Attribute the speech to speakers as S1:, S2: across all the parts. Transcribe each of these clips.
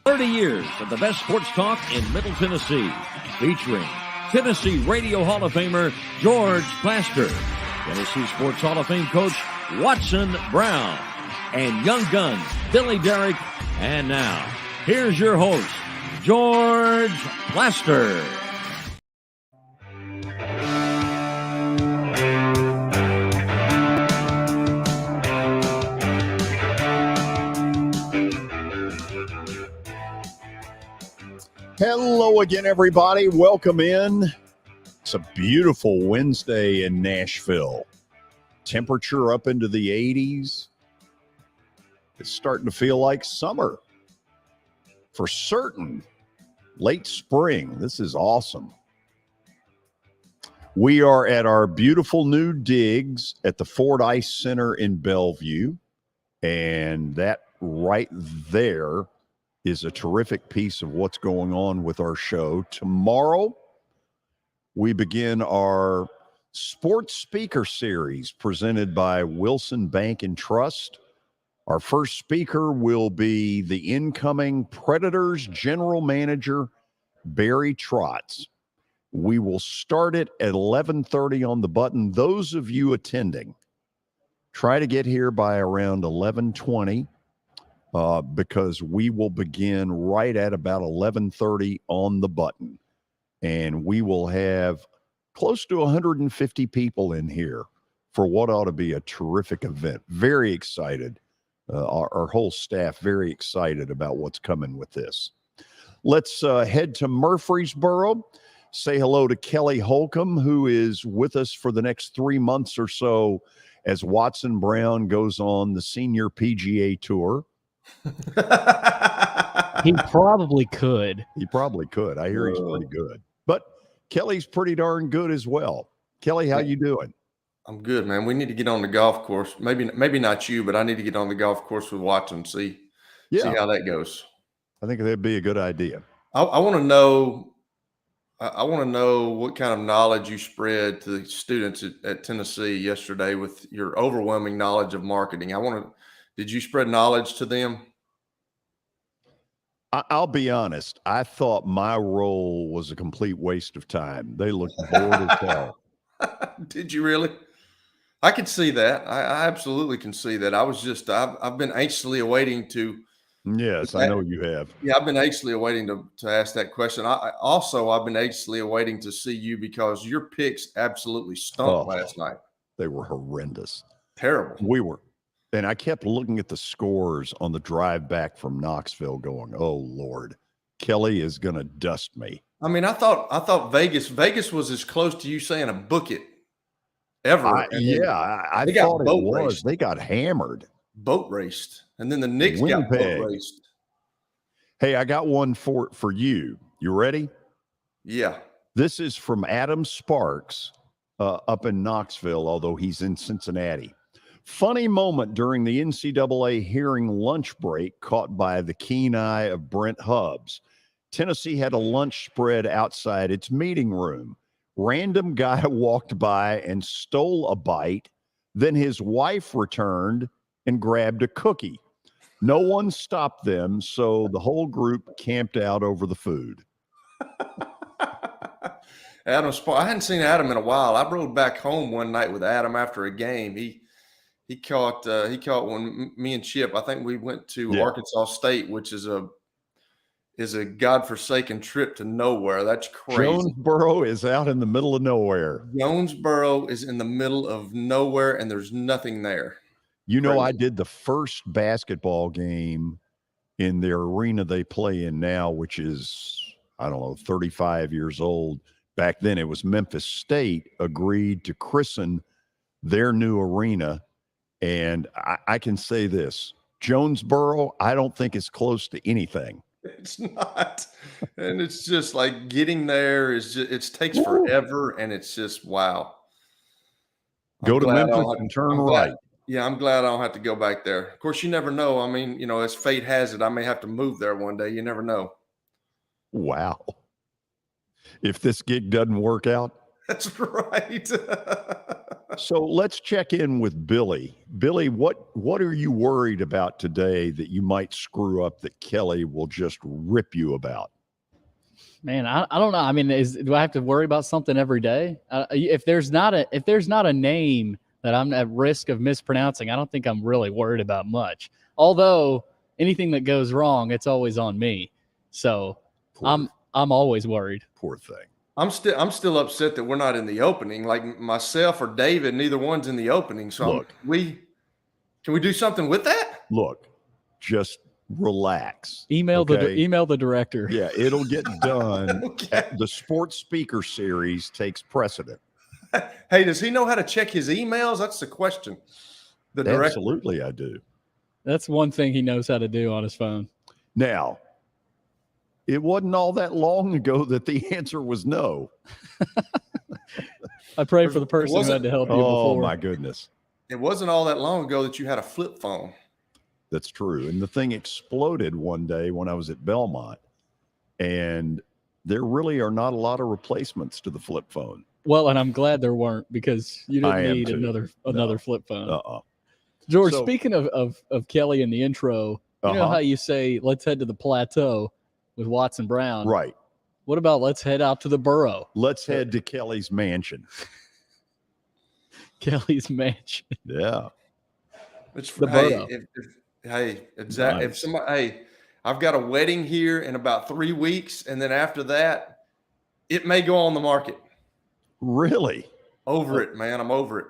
S1: 30 years of the best sports talk in Middle Tennessee, featuring Tennessee Radio Hall of Famer George Plaster, Tennessee Sports Hall of Fame coach Watson Brown, and young guns Billy Derrick. And now, here's your host, George Plaster.
S2: Hello again, everybody. Welcome in. It's a beautiful Wednesday in Nashville. Temperature up into the 80s. It's starting to feel like summer. For certain, late spring. This is awesome. We are at our beautiful new digs at the Ford Ice Center in Bellevue. And that right there is a terrific piece of what's going on with our show. Tomorrow, we begin our sports speaker series presented by Wilson Bank and Trust. Our first speaker will be the incoming Predators general manager, Barry Trotz. We will start it at 11:30 on the button. Those of you attending, try to get here by around 11:20. Because we will begin right at about 11:30 on the button. And we will have close to 150 people in here for what ought to be a terrific event. Very excited. Our whole staff very excited about what's coming with this. Let's head to Murfreesboro. Say hello to Kelly Holcomb, who is with us for the next 3 months or so as Watson Brown goes on the senior PGA Tour.
S3: He probably could.
S2: He probably could. I hear he's pretty good. But Kelly's pretty darn good as well. Kelly, how you doing?
S4: I'm good, man. We need to get on the golf course. Maybe not you, but I need to get on the golf course with Watson, see how that goes.
S2: I think that'd be a good idea.
S4: I want to know. I want to know what kind of knowledge you spread to the students at Tennessee yesterday with your overwhelming knowledge of marketing. Did you spread knowledge to them?
S2: I'll be honest. I thought my role was a complete waste of time. They looked bored as hell.
S4: Did you really? I could see that. I absolutely can see that. I've been anxiously awaiting to.
S2: Yes, I know you have.
S4: Yeah, I've been anxiously awaiting to ask that question. I've been anxiously awaiting to see you because your picks absolutely stunk last night.
S2: They were horrendous.
S4: Terrible.
S2: We were. And I kept looking at the scores on the drive back from Knoxville going, oh, Lord, Kelly is going to dust me.
S4: I mean, I thought Vegas was as close to you saying a book it ever.
S2: I thought it was. Raced. They got hammered.
S4: Boat raced. And then the Knicks got boat raced.
S2: Hey, I got one for you. You ready?
S4: Yeah.
S2: This is from Adam Sparks up in Knoxville, although he's in Cincinnati. Funny moment during the NCAA hearing lunch break caught by the keen eye of Brent Hubbs. Tennessee had a lunch spread outside its meeting room. Random guy walked by and stole a bite. Then his wife returned and grabbed a cookie. No one stopped them, so the whole group camped out over the food.
S4: Adam Sparks. I hadn't seen Adam in a while. I rode back home one night with Adam after a game. He caught when me and Chip, I think we went to Arkansas State, which is a godforsaken trip to nowhere. That's crazy.
S2: Jonesboro is out in the middle of nowhere.
S4: Jonesboro is in the middle of nowhere, and there's nothing there.
S2: You know, I did the first basketball game in their arena they play in now, which is, 35 years old. Back then it was Memphis State agreed to christen their new arena. And I can say this, Jonesboro, I don't think it's close to anything.
S4: It's not. And it's just like getting there it takes forever. And it's just, wow.
S2: Go to Memphis and turn right.
S4: Yeah, I'm glad I don't have to go back there. Of course, you never know. I mean, as fate has it, I may have to move there one day. You never know.
S2: Wow. If this gig doesn't work out.
S4: That's right.
S2: So let's check in with Billy. Billy, what are you worried about today that you might screw up that Kelly will just rip you about?
S3: Man, I don't know. I mean, do I have to worry about something every day? If there's not a name that I'm at risk of mispronouncing, I don't think I'm really worried about much. Although anything that goes wrong, it's always on me. So I'm always worried.
S2: Poor thing.
S4: I'm still upset that we're not in the opening. Like myself or David, neither one's in the opening. So can we do something with that?
S2: Look, just relax.
S3: Email the director.
S2: Yeah, it'll get done.
S4: Okay.
S2: The sports speaker series takes precedent.
S4: Hey, does he know how to check his emails? That's the question. The director.
S2: Absolutely, I do.
S3: That's one thing he knows how to do on his phone.
S2: Now, it wasn't all that long ago that the answer was no.
S3: I pray for the person who had to help you before.
S2: Oh, my goodness.
S4: It wasn't all that long ago that you had a flip phone.
S2: That's true. And the thing exploded one day when I was at Belmont. And there really are not a lot of replacements to the flip phone.
S3: Well, and I'm glad there weren't, because you didn't need another flip phone. George, speaking of Kelly in the intro, you know how you say, let's head to the plateau with Watson Brown?
S2: Right.
S3: What about let's head out to the borough?
S2: Let's head to Kelly's mansion.
S3: Kelly's mansion.
S2: Yeah.
S4: It's the borough. Exactly. Nice. If somebody, I've got a wedding here in about 3 weeks, and then after that, it may go on the market.
S2: Really?
S4: Over it, man. I'm over it.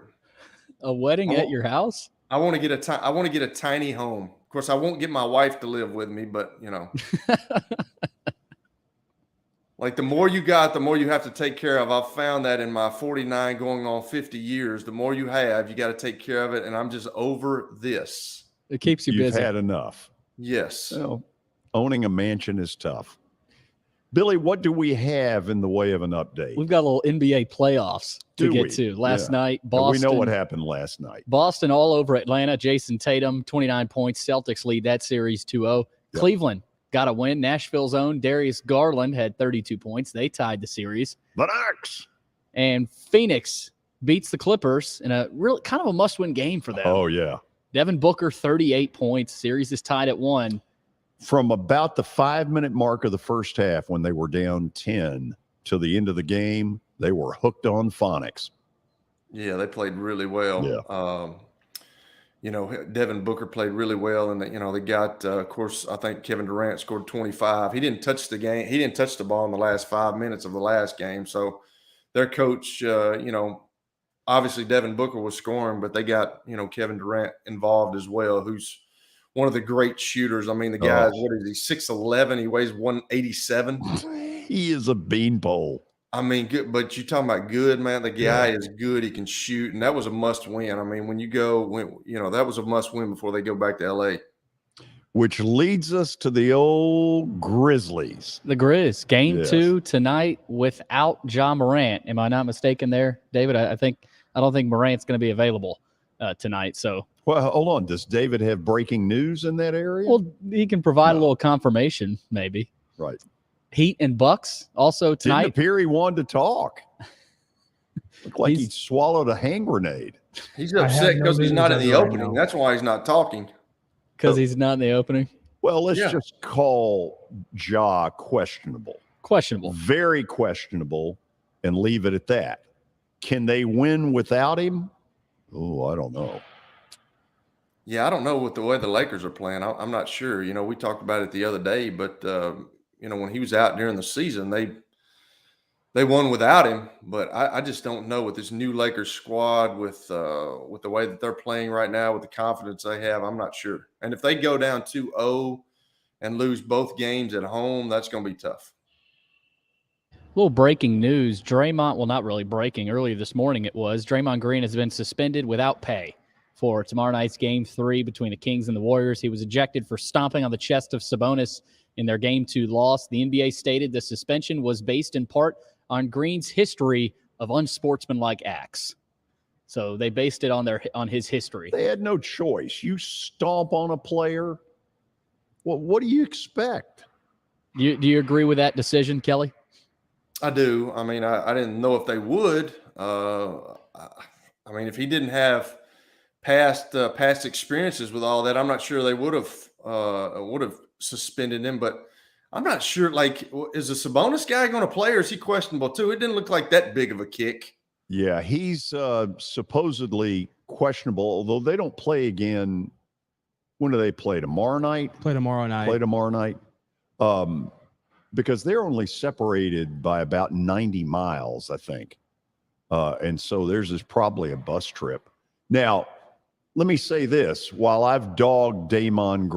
S3: A wedding at your house?
S4: I want to get a tiny home. Of course, I won't get my wife to live with me, but you know, like the more you got, the more you have to take care of. I've found that in my 49 going on 50 years, the more you have, you got to take care of it. And I'm just over this.
S3: It keeps you busy.
S2: You've had enough.
S4: Yes.
S2: Well, owning a mansion is tough. Billy, what do we have in the way of an update?
S3: We've got a little NBA playoffs to get to. Last night, Boston.
S2: And we know what happened last night.
S3: Boston all over Atlanta. Jason Tatum, 29 points. Celtics lead that series 2-0. Yep. Cleveland got a win. Nashville's own Darius Garland had 32 points. They tied the series.
S2: The Knicks.
S3: And Phoenix beats the Clippers in a real kind of a must-win game for them.
S2: Oh, yeah.
S3: Devin Booker, 38 points. Series is tied at 1.
S2: From about the 5-minute mark of the first half, when they were down 10 to the end of the game, they were hooked on phonics.
S4: Yeah, they played really well.
S2: Yeah.
S4: Devin Booker played really well, and they got, of course, I think Kevin Durant scored 25. He didn't touch the game. He didn't touch the ball in the last 5 minutes of the last game. So their coach, obviously Devin Booker was scoring, but they got, Kevin Durant involved as well, who's one of the great shooters. I mean, the guy, what is he, 6'11"? He weighs 187.
S2: He is a beanpole.
S4: I mean, good, but you're talking about good, man. The guy is good. He can shoot, and that was a must-win. I mean, that was a must-win before they go back to L.A.
S2: Which leads us to the old Grizzlies.
S3: The Grizz, game 2 tonight without Ja Morant. Am I not mistaken there, David? I don't think Morant's going to be available tonight, so.
S2: Well, hold on. Does David have breaking news in that area?
S3: Well, he can provide a little confirmation, maybe.
S2: Right.
S3: Heat and Bucks also tonight.
S2: Didn't appear he wanted to talk. Looked like he swallowed a hand grenade.
S4: He's upset because he's not in the opening. That's why he's not talking.
S3: Because he's not in the opening?
S2: Well, let's just call Ja questionable.
S3: Questionable.
S2: Very questionable, and leave it at that. Can they win without him? Oh, I don't know.
S4: Yeah, I don't know what the way the Lakers are playing. I'm not sure. We talked about it the other day, but when he was out during the season, they won without him. But I just don't know with this new Lakers squad, with the way that they're playing right now, with the confidence they have. I'm not sure. And if they go down 2-0 and lose both games at home, that's going to be tough.
S3: A little breaking news. Draymond, well, not really breaking. Earlier this morning it was. Draymond Green has been suspended without pay for tomorrow night's Game 3 between the Kings and the Warriors. He was ejected for stomping on the chest of Sabonis in their Game 2 loss. The NBA stated the suspension was based in part on Green's history of unsportsmanlike acts. So they based it on his history.
S2: They had no choice. You stomp on a player. Well, what do you expect?
S3: Do you agree with that decision, Kelly?
S4: I do. I mean, I didn't know if they would. I mean, if he didn't have past experiences with all that, I'm not sure they would have suspended him. But I'm not sure. Like, is the Sabonis guy going to play, or is he questionable too? It didn't look like that big of a kick.
S2: Yeah, he's supposedly questionable, although they don't play again. When do they play? Tomorrow night?
S5: Play tomorrow night.
S2: Play tomorrow night. Because they're only separated by about 90 miles, I think. And so theirs is probably a bus trip. Now, let me say this. While I've dogged Draymond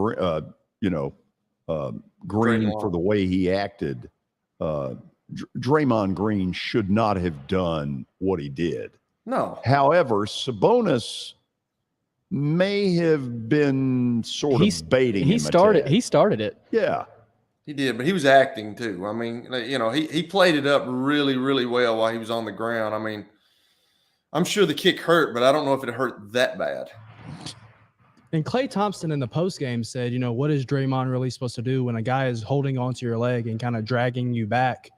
S2: Green for the way he acted, Draymond Green should not have done what he did.
S4: No.
S2: However, Sabonis may have been sort of baiting him.
S3: He started it.
S2: Yeah.
S4: He did, but he was acting too. I mean, he played it up really, really well while he was on the ground. I mean, I'm sure the kick hurt, but I don't know if it hurt that bad.
S5: And Klay Thompson in the postgame said, what is Draymond really supposed to do when a guy is holding onto your leg and kind of dragging you back?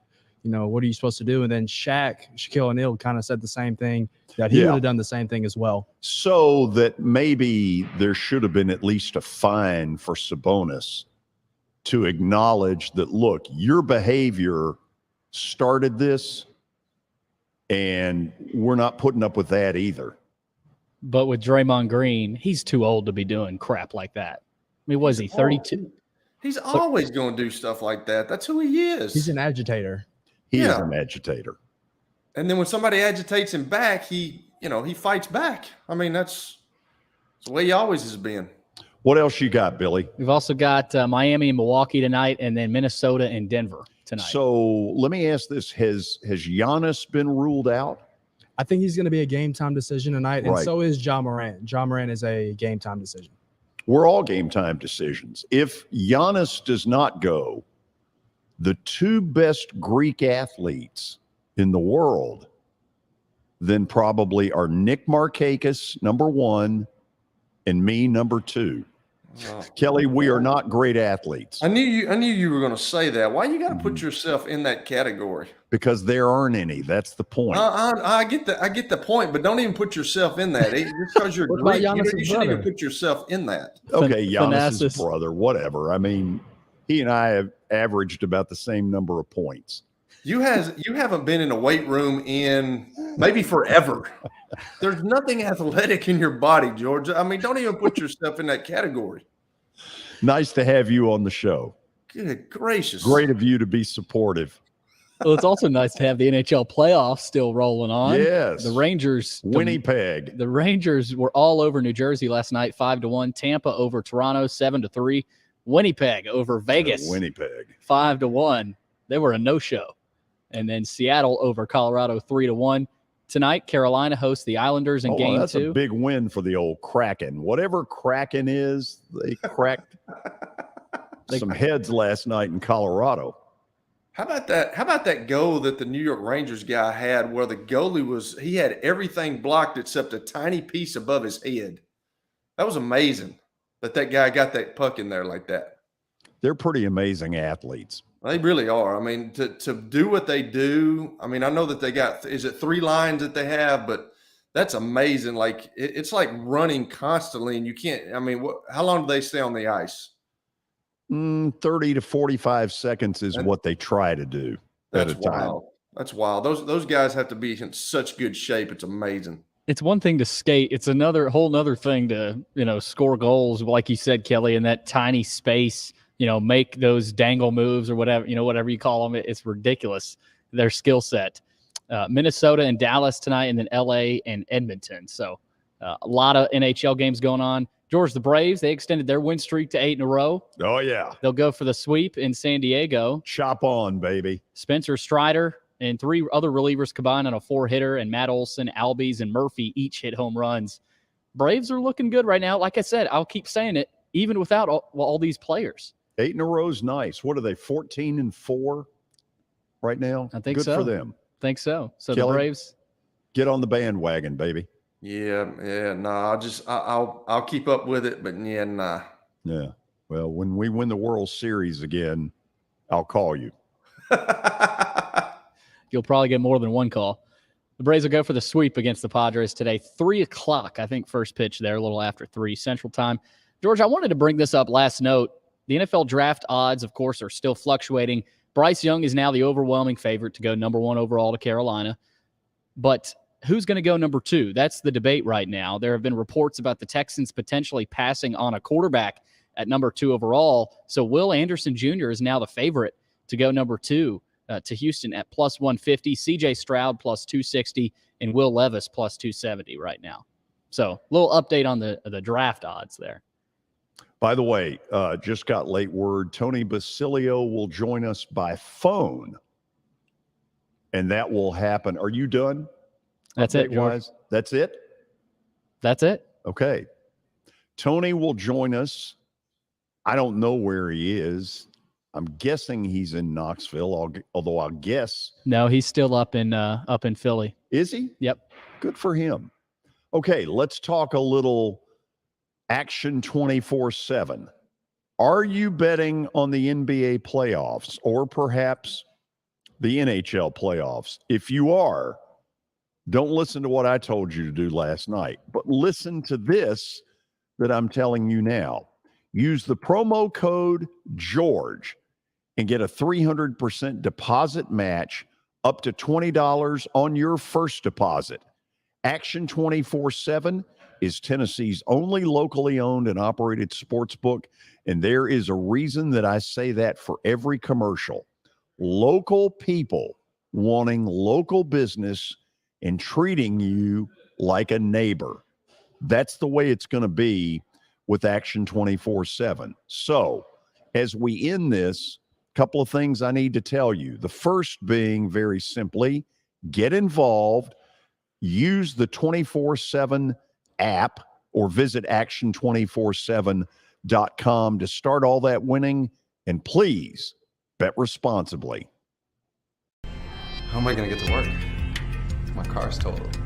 S5: What are you supposed to do? And then Shaquille O'Neal kind of said the same thing, that he would have done the same thing as well.
S2: So that maybe there should have been at least a fine for Sabonis to acknowledge that, look, your behavior started this, and we're not putting up with that either.
S3: But with Draymond Green, he's too old to be doing crap like that. I mean, was he 32?
S4: He's always going to do stuff like that. That's who he is.
S5: He's an agitator.
S2: He is an agitator.
S4: And then when somebody agitates him back, he fights back. I mean, that's the way he always has been.
S2: What else you got, Billy?
S3: We've also got Miami and Milwaukee tonight, and then Minnesota and Denver tonight.
S2: So let me ask this. Has Giannis been ruled out?
S5: I think he's going to be a game-time decision tonight, and
S2: Right.
S5: so is Ja Morant. Ja Morant is a game-time decision.
S2: We're all game-time decisions. If Giannis does not go, the two best Greek athletes in the world then probably are Nick Markakis, number one, and me, number two.
S4: Oh.
S2: Kelly, we are not great athletes.
S4: I knew you were going to say that. Why you got to put yourself in that category?
S2: Because there aren't any. That's the point.
S4: I get the point, but don't even put yourself in that. Just because you're
S5: What about
S4: Greek,
S5: Giannis's
S4: you shouldn't even
S5: brother?
S4: put yourself in that.
S2: Okay, Giannis's
S3: Thanasis.
S2: brother, whatever. I mean, he and I have averaged about the same number of points.
S4: You haven't been in a weight room in maybe forever. There's nothing athletic in your body, George. I mean, don't even put yourself in that category.
S2: Nice to have you on the show.
S4: Good gracious.
S2: Great of you to be supportive.
S3: Well, it's also nice to have the NHL playoffs still rolling on.
S2: Yes.
S3: The Rangers.
S2: Winnipeg.
S3: The Rangers were all over New Jersey last night, 5-1. Tampa over Toronto, 7-3. Winnipeg over Vegas,
S2: Winnipeg.
S3: 5-1. They were a no-show. And then Seattle over Colorado, 3-1. Tonight, Carolina hosts the Islanders in Game
S2: That's
S3: 2.
S2: a big win for the old Kraken. Whatever Kraken is, they cracked some heads last night in Colorado.
S4: How about that? How about that goal that the New York Rangers guy had where the goalie he had everything blocked except a tiny piece above his head? That was amazing that guy got that puck in there like that.
S2: They're pretty amazing athletes.
S4: They really are. I mean, to do what they do, I mean, I know that they got, is it 3 lines that they have, but that's amazing. Like, it's like running constantly, and you can't, I mean, how long do they stay on the ice?
S2: 30 to 45 seconds is what they try to do at a time.
S4: Wild. That's wild. Those guys have to be in such good shape. It's amazing.
S3: It's one thing to skate. It's whole nother thing to, score goals, like you said, Kelly, in that tiny space, make those dangle moves or whatever, whatever you call them. It's ridiculous, their skill set. Minnesota and Dallas tonight, and then LA and Edmonton. So a lot of NHL games going on. George, the Braves, they extended their win streak to 8 in a row.
S2: Oh, yeah.
S3: They'll go for the sweep in San Diego.
S2: Chop on, baby.
S3: Spencer Strider and 3 other relievers combined on a 4-hitter, and Matt Olson, Albies, and Murphy each hit home runs. Braves are looking good right now. Like I said, I'll keep saying it, even without all these players.
S2: 8 in a row is nice. What are they, 14-4 right now?
S3: I think
S2: Good
S3: so.
S2: for them.
S3: Think so. So
S2: Kelly,
S3: the Braves.
S2: Get on the bandwagon, baby.
S4: Yeah. No, I'll keep up with it, but yeah, nah.
S2: Yeah. Well, when we win the World Series again, I'll call you.
S3: you'll probably get more than one call. The Braves will go for the sweep against the Padres today. 3 o'clock, I think, first pitch there, a little after 3 Central Time. George, I wanted to bring this up last note. The NFL draft odds, of course, are still fluctuating. Bryce Young is now the overwhelming favorite to go number 1 overall to Carolina. But who's going to go number 2? That's the debate right now. There have been reports about the Texans potentially passing on a quarterback at number 2 overall. So Will Anderson Jr. is now the favorite to go number 2 to Houston at plus 150, CJ Stroud plus 260, and Will Levis plus 270 right now. So a little update on the draft odds there.
S2: By the way, just got late word. Tony Basilio will join us by phone, and that will happen. Are you done?
S3: That's it,
S2: guys. That's it?
S3: That's it.
S2: Okay. Tony will join us. I don't know where he is. I'm guessing he's in Knoxville, although I'll guess.
S3: No, he's still up in Philly.
S2: Is he?
S3: Yep.
S2: Good for him. Okay, let's talk a little action 24/7. Are you betting on the NBA playoffs or perhaps the NHL playoffs? If you are, don't listen to what I told you to do last night, but listen to this that I'm telling you now. Use the promo code GEORGE and get a 300% deposit match up to $20 on your first deposit. Action 24/7 is Tennessee's only locally owned and operated sports book, and there is a reason that I say that for every commercial. Local people wanting local business and treating you like a neighbor. That's the way it's going to be with Action 24/7. So as we end this, a couple of things I need to tell you. The first being very simply, get involved, use the 24/7 app or visit action247.com to start all that winning, and please bet responsibly.
S4: How am I going to get to work? My car's totaled.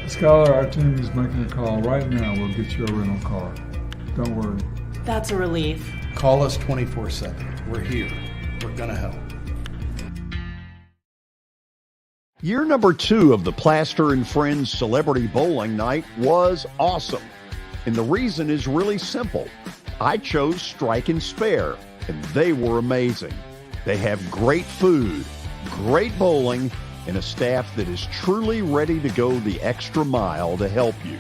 S6: Skylar, our team is making a call right now. We'll get you a rental car. Don't worry.
S7: That's a relief.
S8: Call us 24/7. We're here. We're going to help.
S2: Year number 2 of the Plaster and Friends Celebrity Bowling Night was awesome. And the reason is really simple. I chose Strike and Spare, and they were amazing. They have great food, great bowling, and a staff that is truly ready to go the extra mile to help you.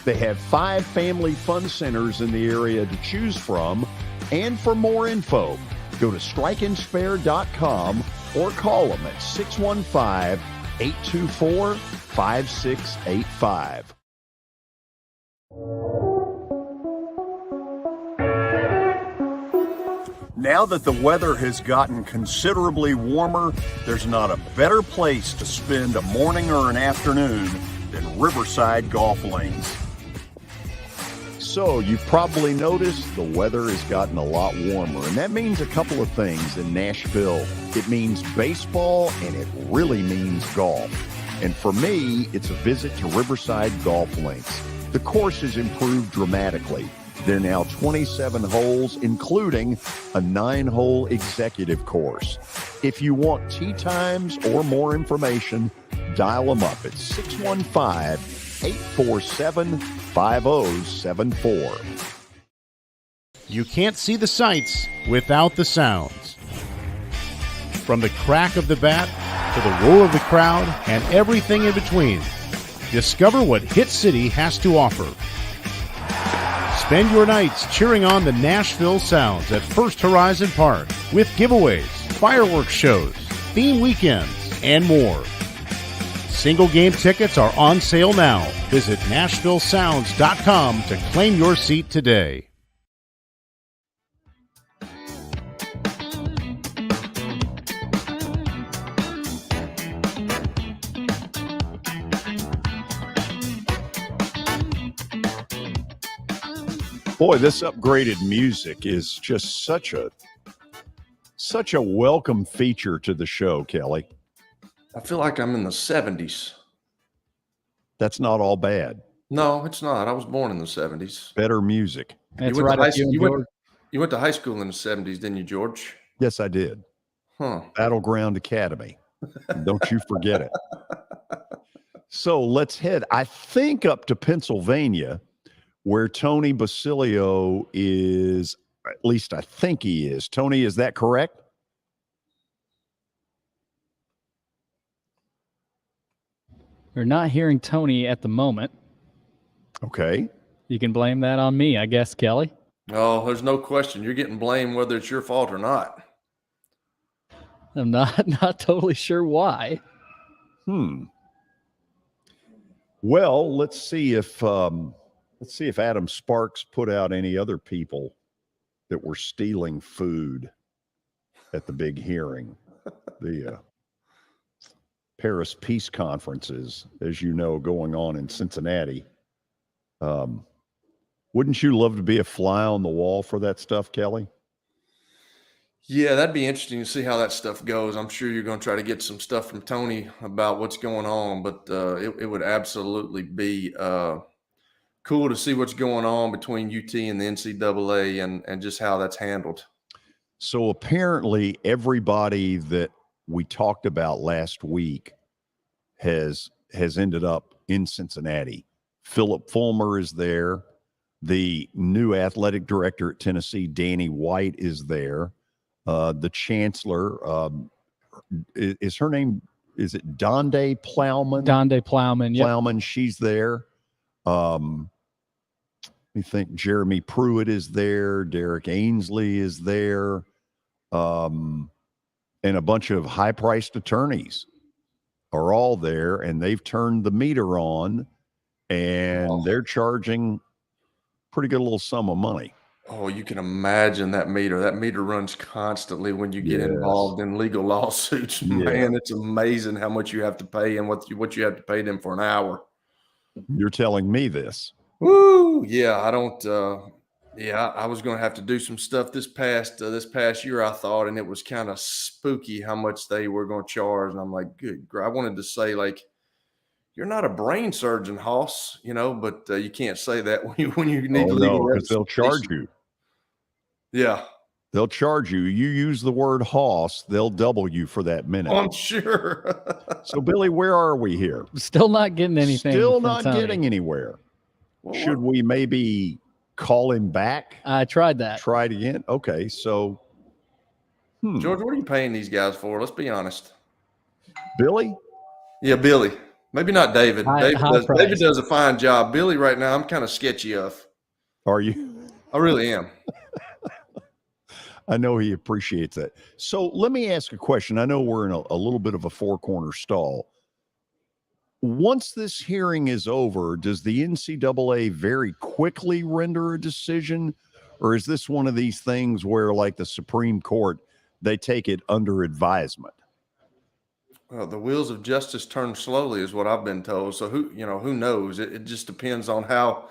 S2: They have 5 family fun centers in the area to choose from. And for more info, go to strikeandspare.com or call them at 615-824-5685. Now that the weather has gotten considerably warmer, there's not a better place to spend a morning or an afternoon than Riverside Golf Links. So you've probably noticed the weather has gotten a lot warmer, and that means a couple of things in Nashville. It means baseball, and it really means golf. And for me, it's a visit to Riverside Golf Links. The course has improved dramatically. There are now 27 holes, including a 9-hole executive course. If you want tee times or more information, dial them up at 615-847-5074.
S9: You can't see the sights without the sounds. From the crack of the bat to the roar of the crowd and everything in between, discover what Hit City has to offer. Spend your nights cheering on the Nashville Sounds at First Horizon Park with giveaways, fireworks shows, theme weekends, and more. Single game tickets are on sale now. Visit NashvilleSounds.com to claim your seat today.
S2: Boy, this upgraded music is just such a welcome feature to the show, Kelly.
S4: I feel like I'm in the 70s.
S2: That's not all bad.
S4: No, it's not. I was born in the 70s.
S2: Better music.
S3: That's right.
S4: You went to high school in the 70s, didn't you, George?
S2: Yes, I did.
S4: Huh.
S2: Battleground Academy. Don't you forget it. So let's head, I think, up to Pennsylvania, where Tony Basilio is, at least I think he is. Tony, is that correct?
S3: We're not hearing Tony at the moment.
S2: Okay.
S3: You can blame that on me, I guess, Kelly.
S4: Oh, there's no question. You're getting blamed whether it's your fault or not.
S3: I'm not totally sure why.
S2: Well, let's see if Adam Sparks put out any other people that were stealing food at the big hearing. The Paris Peace Conferences, as you know, going on in Cincinnati. Wouldn't you love to be a fly on the wall for that stuff, Kelly?
S4: Yeah, that'd be interesting to see how that stuff goes. I'm sure you're going to try to get some stuff from Tony about what's going on, but it would absolutely be cool to see what's going on between UT and the NCAA and just how that's handled.
S2: So apparently everybody that we talked about last week has ended up in Cincinnati. Philip Fulmer is there. The new athletic director at Tennessee, Danny White, is there. The chancellor, is her name, is it Donde Plowman?
S3: Donde Plowman, yep.
S2: Plowman, she's there. We think Jeremy Pruitt is there. Derek Ainsley is there. And a bunch of high-priced attorneys are all there, and they've turned the meter on, and they're charging pretty good little sum of money.
S4: Oh, you can imagine that meter. That meter runs constantly when you get involved in legal lawsuits. Man, it's amazing how much you have to pay and what you have to pay them for an hour.
S2: You're telling me this.
S4: Woo! Yeah, I don't. I was going to have to do some stuff this past year, I thought, and it was kind of spooky how much they were going to charge. And I'm like, good. I wanted to say, like, you're not a brain surgeon, Hoss, but you can't say that when you need legal
S2: because they'll charge you.
S4: Yeah.
S2: They'll charge you. You use the word Hoss, they'll double you for that minute.
S4: I'm sure.
S2: So, Billy, where are we here?
S3: Still not getting anything.
S2: Still not getting anywhere. Well, should we maybe call him back?
S3: I tried that.
S2: Try it again? Okay, so.
S4: George, what are you paying these guys for? Let's be honest.
S2: Billy?
S4: Yeah, Billy. Maybe not David. David does a fine job. Billy right now, I'm kind of sketchy of.
S2: Are you?
S4: I really am.
S2: I know he appreciates that. So let me ask a question. I know we're in a little bit of a four-corner stall. Once this hearing is over, does the NCAA very quickly render a decision? Or is this one of these things where, like the Supreme Court, they take it under advisement?
S4: Well, the wheels of justice turn slowly is what I've been told. So who knows? It just depends on how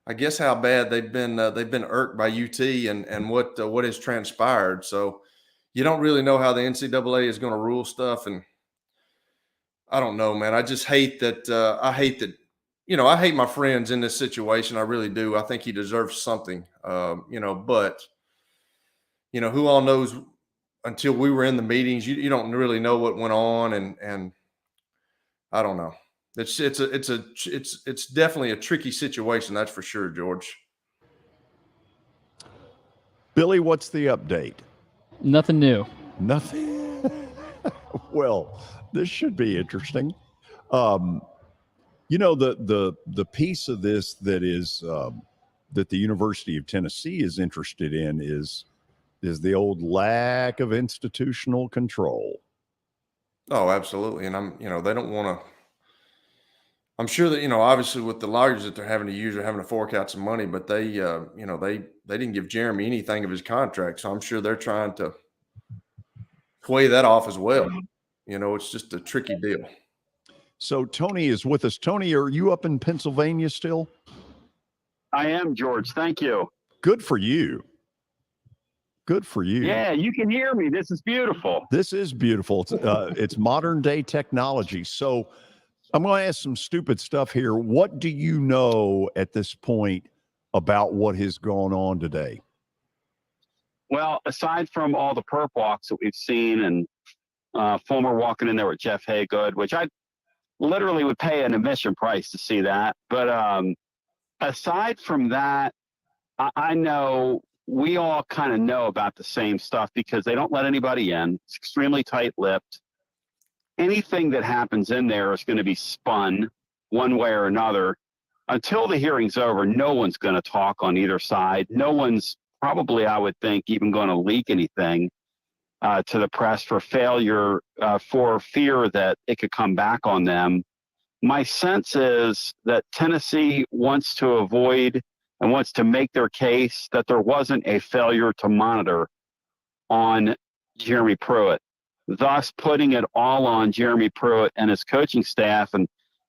S4: bad they've been irked by UT and what has transpired. So you don't really know how the NCAA is going to rule stuff. And I don't know, man. I just hate that. I hate my friends in this situation. I really do. I think he deserves something, but who all knows? Until we were in the meetings, you don't really know what went on, and I don't know. It's definitely a tricky situation, that's for sure, George.
S2: Billy, what's the update?
S3: Nothing new.
S2: Nothing. Well, this should be interesting. The piece of this that is that the University of Tennessee is interested in is the old lack of institutional control. Oh,
S4: absolutely. And they don't want to, I'm sure that, obviously with the lawyers that they're having to use, they're having to fork out some money, but they didn't give Jeremy anything of his contract. So I'm sure they're trying to weigh that off as well. It's just a tricky deal.
S2: So Tony is with us. Tony, are you up in Pennsylvania still?
S7: I am, George. Thank you.
S2: Good for you. Good for you.
S7: Yeah, you can hear me. This is beautiful.
S2: This is beautiful. It's modern day technology. So I'm going to ask some stupid stuff here. What do you know at this point about what has gone on today?
S7: Well, aside from all the perp walks that we've seen and Fulmer walking in there with Jeff Haygood, which I literally would pay an admission price to see that. But aside from that, I know we all kind of know about the same stuff because they don't let anybody in. It's extremely tight-lipped. Anything that happens in there is going to be spun one way or another. Until the hearing's over, no one's going to talk on either side. No one's probably, I would think, even going to leak anything to the press for failure, for fear that it could come back on them. My sense is that Tennessee wants to avoid and wants to make their case that there wasn't a failure to monitor on Jeremy Pruitt, thus putting it all on Jeremy Pruitt and his coaching staff. And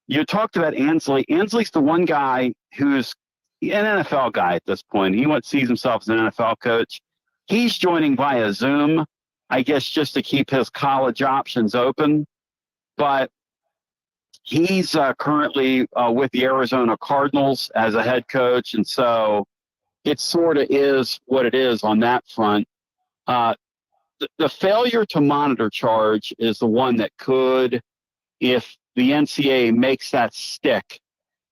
S7: you talked about Ansley. Ansley's the one guy who's an NFL guy at this point. He sees himself as an NFL coach. He's joining via Zoom, I guess, just to keep his college options open. But he's currently with the Arizona Cardinals as a head coach. And so it sort of is what it is on that front. The failure to monitor charge is the one that could, if the NCAA makes that stick,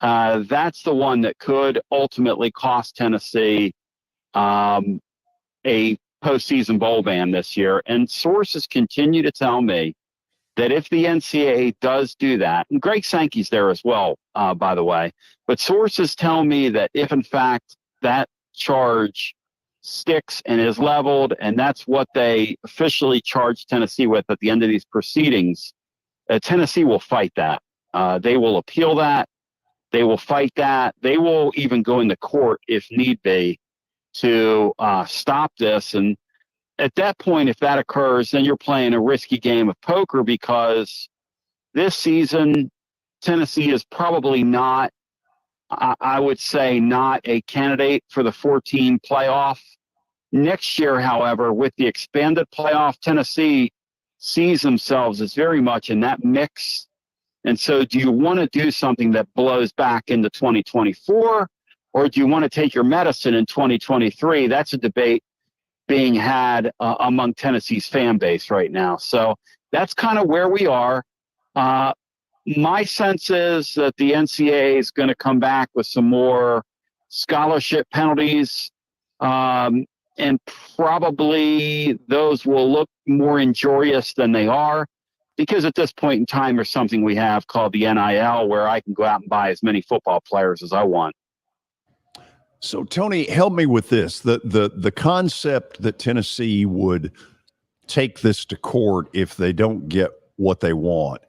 S7: that's the one that could ultimately cost Tennessee a postseason bowl ban this year. And sources continue to tell me that if the NCAA does do that, and Greg Sankey's there as well, by the way, but sources tell me that if in fact that charge sticks and is leveled, and that's what they officially charged Tennessee with at the end of these proceedings, Tennessee will fight that. They will appeal that. They will fight that. They will even go into court if need be to stop this. And at that point, if that occurs, then you're playing a risky game of poker, because this season, Tennessee is probably not, I would say, not a candidate for the 14 playoff. Next year, however, with the expanded playoff, Tennessee sees themselves as very much in that mix. And so do you want to do something that blows back into 2024, or do you want to take your medicine in 2023? That's a debate being had among Tennessee's fan base right now. So that's kind of where we are. My sense is that the NCAA is going to come back with some more scholarship penalties, and probably those will look more injurious than they are, because at this point in time, there's something we have called the NIL, where I can go out and buy as many football players as I want.
S2: So, Tony, help me with this. The concept that Tennessee would take this to court if they don't get what they want,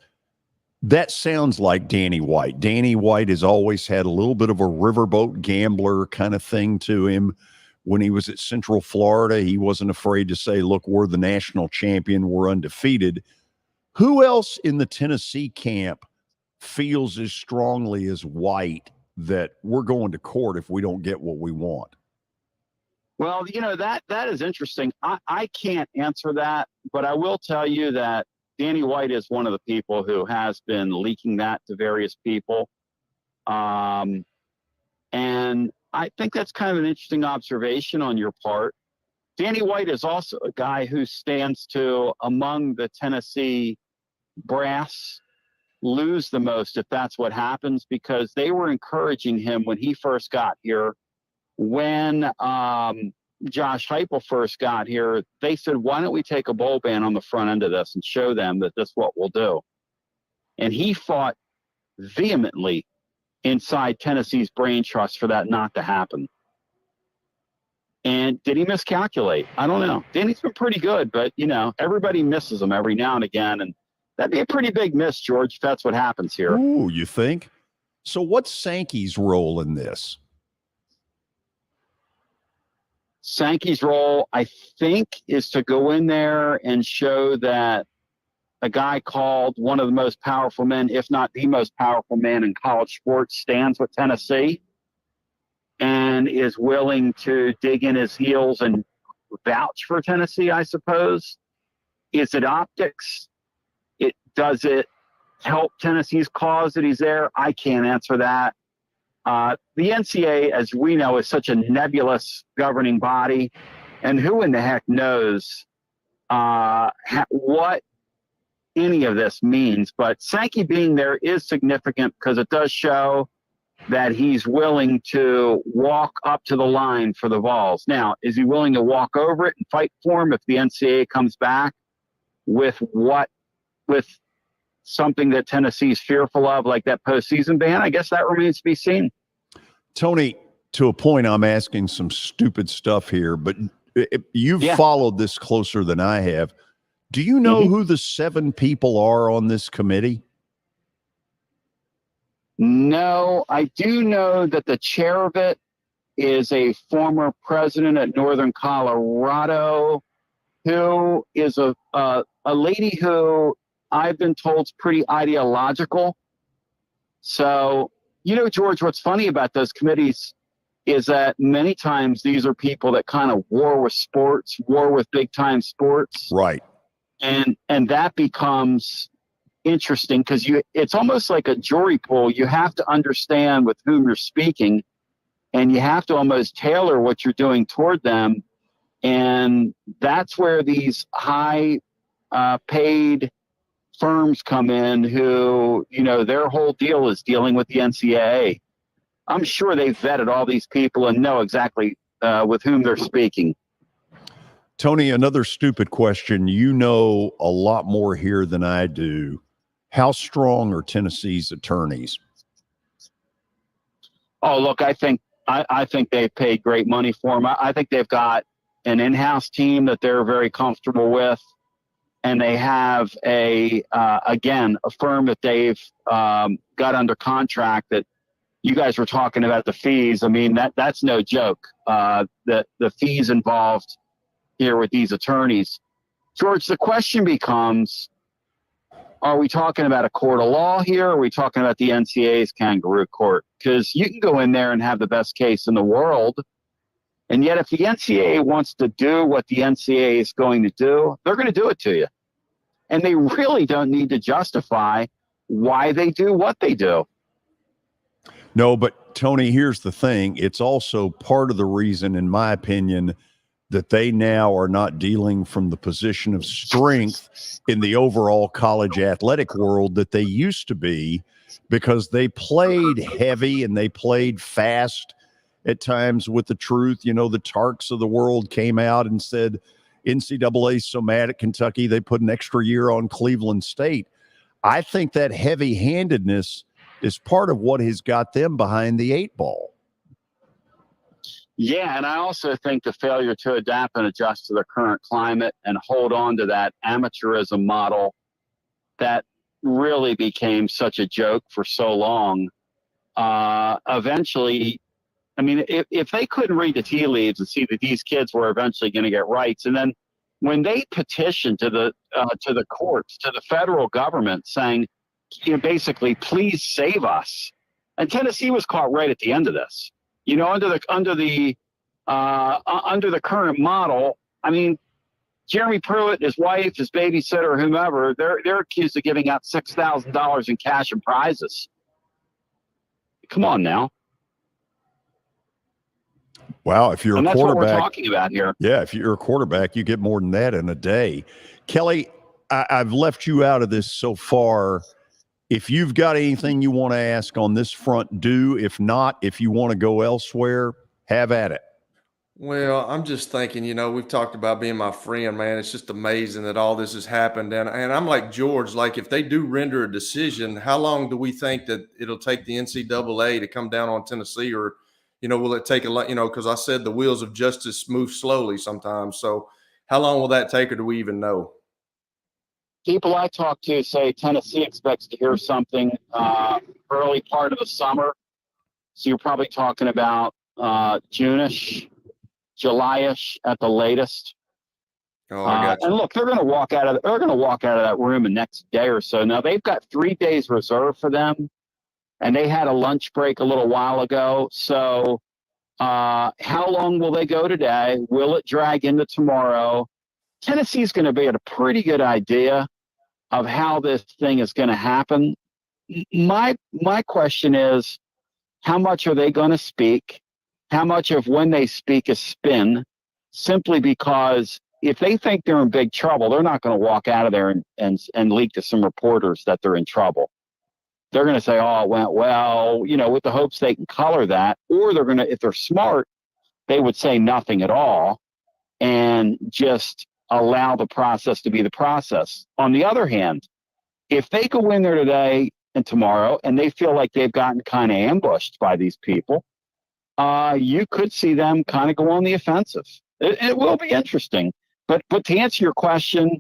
S2: that sounds like Danny White. Danny White has always had a little bit of a riverboat gambler kind of thing to him. When he was at Central Florida, he wasn't afraid to say, look, we're the national champion, we're undefeated. Who else in the Tennessee camp feels as strongly as White that we're going to court if we don't get what we want?
S7: Well, that is interesting. I can't answer that, but I will tell you that Danny White is one of the people who has been leaking that to various people. And I think that's kind of an interesting observation on your part. Danny White is also a guy who stands to, among the Tennessee brass, lose the most if that's what happens, because they were encouraging him when he first got here. When Josh Heupel first got here, they said, why don't we take a bowl ban on the front end of this and show them that this is what we'll do? And he fought vehemently inside Tennessee's brain trust for that not to happen. And did he miscalculate? I don't know. Danny's been pretty good, but, everybody misses him every now and again. And that'd be a pretty big miss, George, if that's what happens here.
S2: Ooh, you think? So what's Sankey's role in this?
S7: Sankey's role, I think, is to go in there and show that a guy called one of the most powerful men, if not the most powerful man in college sports, stands with Tennessee and is willing to dig in his heels and vouch for Tennessee, I suppose. Is it optics? Does it help Tennessee's cause that he's there? I can't answer that. The NCAA, as we know, is such a nebulous governing body, and who in the heck knows what any of this means. But Sankey being there is significant because it does show that he's willing to walk up to the line for the Vols. Now, is he willing to walk over it and fight for him if the NCAA comes back with something that Tennessee's fearful of, like that postseason ban? I guess that remains to be seen.
S2: Tony, to a point, I'm asking some stupid stuff here, but you've followed this closer than I have. Do you know who the 7 people are on this committee?
S7: No, I do know that the chair of it is a former president at Northern Colorado, who is a lady who I've been told is pretty ideological. So, George, what's funny about those committees is that many times these are people that kind of war with big time sports.
S2: Right.
S7: And that becomes interesting because it's almost like a jury pool. You have to understand with whom you're speaking, and you have to almost tailor what you're doing toward them. And that's where these high paid firms come in who, their whole deal is dealing with the NCAA. I'm sure they've vetted all these people and know exactly with whom they're speaking.
S2: Tony, another stupid question. You know a lot more here than I do. How strong are Tennessee's attorneys?
S7: Oh, look, I think they've paid great money for them. I think they've got an in-house team that they're very comfortable with, and they have a firm that they've got under contract that you guys were talking about the fees. I mean, that's no joke. The fees involved here with these attorneys. George, the question becomes, are we talking about a court of law here? Or are we talking about the NCAA's kangaroo court? Because you can go in there and have the best case in the world. And yet if the NCAA wants to do what the NCAA is going to do, they're going to do it to you. And they really don't need to justify why they do what they do.
S2: No, but Tony, here's the thing. It's also part of the reason, in my opinion, that they now are not dealing from the position of strength in the overall college athletic world that they used to be, because they played heavy and they played fast at times with the truth. The Tarks of the world came out and said NCAA so mad at Kentucky they put an extra year on Cleveland State. I think that heavy-handedness is part of what has got them behind the 8 ball.
S7: Yeah, and I also think the failure to adapt and adjust to the current climate and hold on to that amateurism model that really became such a joke for so long. Eventually, I mean, if they couldn't read the tea leaves and see that these kids were eventually going to get rights, and then when they petitioned to the courts, to the federal government, saying, basically, please save us, and Tennessee was caught right at the end of this. Under the current model, I mean, Jeremy Pruitt, his wife, his babysitter, whomever, they're accused of giving out $6,000 in cash and prizes. Come on now.
S2: Wow, if you're
S7: and
S2: a
S7: that's
S2: quarterback,
S7: what we're talking about here.
S2: Yeah, if you're a quarterback, you get more than that in a day. Kelly, I've left you out of this so far. If you've got anything you want to ask on this front, do. If not, if you want to go elsewhere, have at it.
S4: Well, I'm just thinking, we've talked about being my friend, man. It's just amazing that all this has happened. And I'm like George, like if they do render a decision, how long do we think that it'll take the NCAA to come down on Tennessee? Or, will it take a lot, because I said the wheels of justice move slowly sometimes. So how long will that take, or do we even know?
S7: People I talk to say Tennessee expects to hear something early part of the summer. So you're probably talking about June-ish, July-ish at the latest.
S4: Oh, I got you.
S7: And look, they're going to walk out of that room the next day or so. Now they've got 3 days reserved for them, and they had a lunch break a little while ago. So how long will they go today? Will it drag into tomorrow? Tennessee's going to be at a pretty good idea of how this thing is going to happen. My question is, how much are they going to speak? How much of when they speak is spin, simply because if they think they're in big trouble, they're not going to walk out of there and leak to some reporters that they're in trouble. They're going to say, oh, it went well, with the hopes they can color that. Or they're going to, if they're smart, they would say nothing at all and just allow the process to be the process. On the other hand, if they go in there today and tomorrow and they feel like they've gotten kind of ambushed by these people, you could see them kind of go on the offensive. It will be interesting. But to answer your question,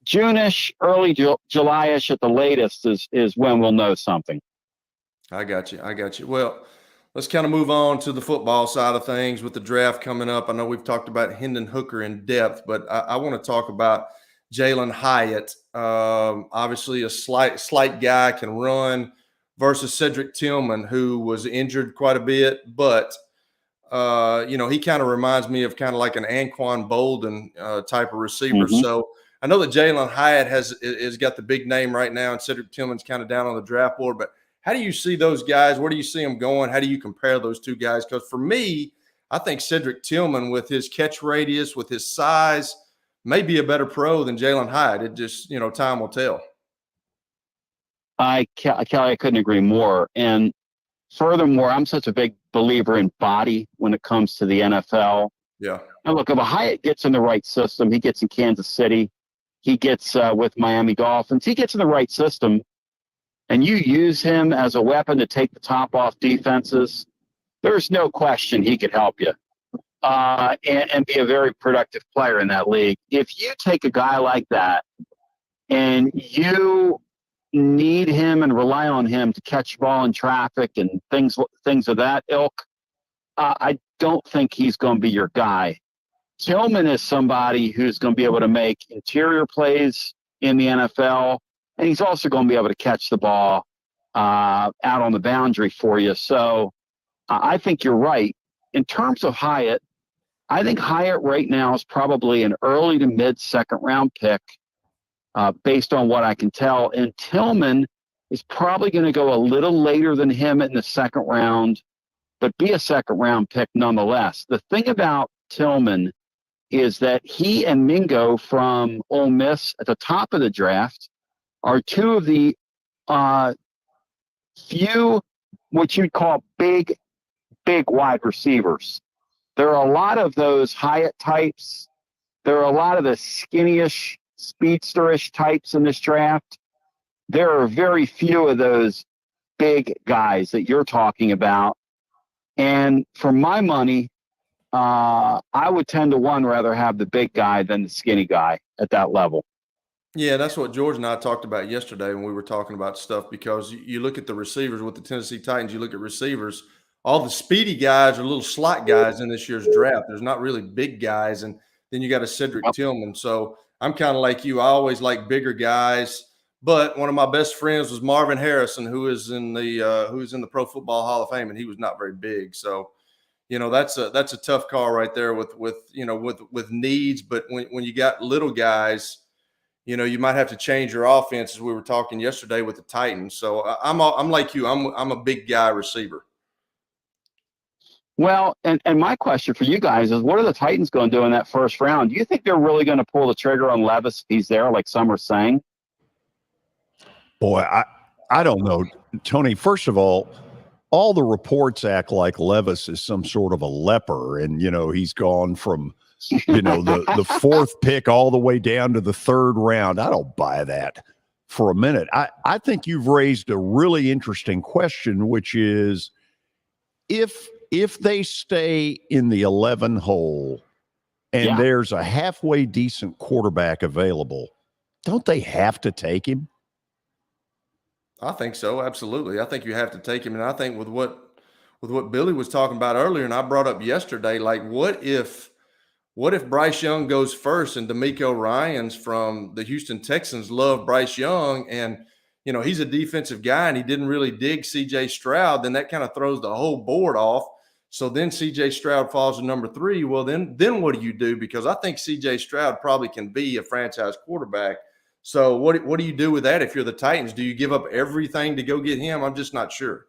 S7: June-ish, early July-ish at the latest is when we'll know something.
S4: I got you. Well, let's kind of move on to the football side of things with the draft coming up. I know we've talked about Hendon Hooker in depth, but I want to talk about Jalen Hyatt. Obviously a slight guy, can run, versus Cedric Tillman, who was injured quite a bit, but he kind of reminds me of kind of like an Anquan Bolden type of receiver.
S7: Mm-hmm.
S4: So I know that Jalen Hyatt has got the big name right now, and Cedric Tillman's kind of down on the draft board. But how do you see those guys? Where do you see them going? How do you compare those two guys? Because for me, I think Cedric Tillman, with his catch radius, with his size, may be a better pro than Jalen Hyatt. It just, time will tell.
S7: Kelly, I couldn't agree more. And furthermore, I'm such a big believer in body when it comes to the NFL.
S4: Yeah.
S7: And look, if a Hyatt gets in the right system, he gets in Kansas City, he gets with Miami Dolphins, he gets in the right system, and you use him as a weapon to take the top off defenses, there's no question he could help you and be a very productive player in that league. If you take a guy like that and you need him and rely on him to catch the ball in traffic and things of that ilk, I don't think he's going to be your guy. Tillman is somebody who's going to be able to make interior plays in the NFL, and he's also going to be able to catch the ball out on the boundary for you. So I think you're right. In terms of Hyatt, I think Hyatt right now is probably an early to mid second round pick based on what I can tell. And Tillman is probably going to go a little later than him in the second round, but be a second round pick nonetheless. The thing about Tillman is that he and Mingo from Ole Miss at the top of the draft are two of the few what you'd call big wide receivers. There are a lot of those Hyatt types. There are a lot of the skinny-ish, speedster-ish types in this draft. There are very few of those big guys that you're talking about. And for my money, I would 10 to 1 rather have the big guy than the skinny guy at that level.
S4: Yeah, that's what George and I talked about yesterday when we were talking about stuff, because you look at the receivers with the Tennessee Titans, you look at receivers, all the speedy guys are little slot guys in this year's draft. There's not really big guys. And then you got a Cedric Tillman. So I'm kind of like you. I always like bigger guys. But one of my best friends was Marvin Harrison, who is in the Pro Football Hall of Fame, and he was not very big. So, that's a tough call right there with needs. But when you got little guys, you might have to change your offense, as we were talking yesterday with the Titans. So I'm like you. I'm a big guy receiver.
S7: Well, and my question for you guys is, what are the Titans going to do in that first round? Do you think they're really going to pull the trigger on Levis if he's there, like some are saying?
S2: Boy, I don't know, Tony. First of all the reports act like Levis is some sort of a leper, and he's gone from the fourth pick all the way down to the third round. I don't buy that for a minute. I think you've raised a really interesting question, which is if they stay in the 11 hole and there's a halfway decent quarterback available, don't they have to take him?
S4: I think so. Absolutely. I think you have to take him. And I think with what Billy was talking about earlier, and I brought up yesterday, like what if Bryce Young goes first and DeMeco Ryans from the Houston Texans love Bryce Young, and he's a defensive guy and he didn't really dig CJ Stroud, then that kind of throws the whole board off. So then CJ Stroud falls to number 3. Well, then what do you do? Because I think CJ Stroud probably can be a franchise quarterback. So what do you do with that if you're the Titans? Do you give up everything to go get him? I'm just not sure.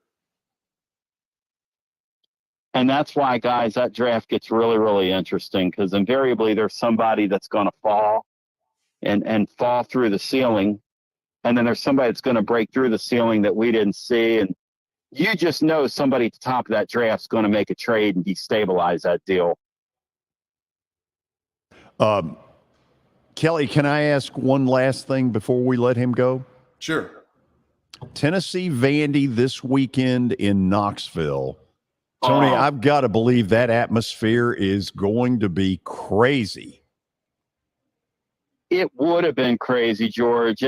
S7: And that's why, guys, that draft gets really, really interesting because invariably there's somebody that's going to fall and fall through the ceiling. And then there's somebody that's going to break through the ceiling that we didn't see. And you just know somebody at the top of that draft is going to make a trade and destabilize that deal.
S2: Kelly, can I ask one last thing before we let him go?
S4: Sure.
S2: Tennessee-Vandy this weekend in Knoxville. Tony, I've got to believe that atmosphere is going to be crazy.
S7: It would have been crazy, George.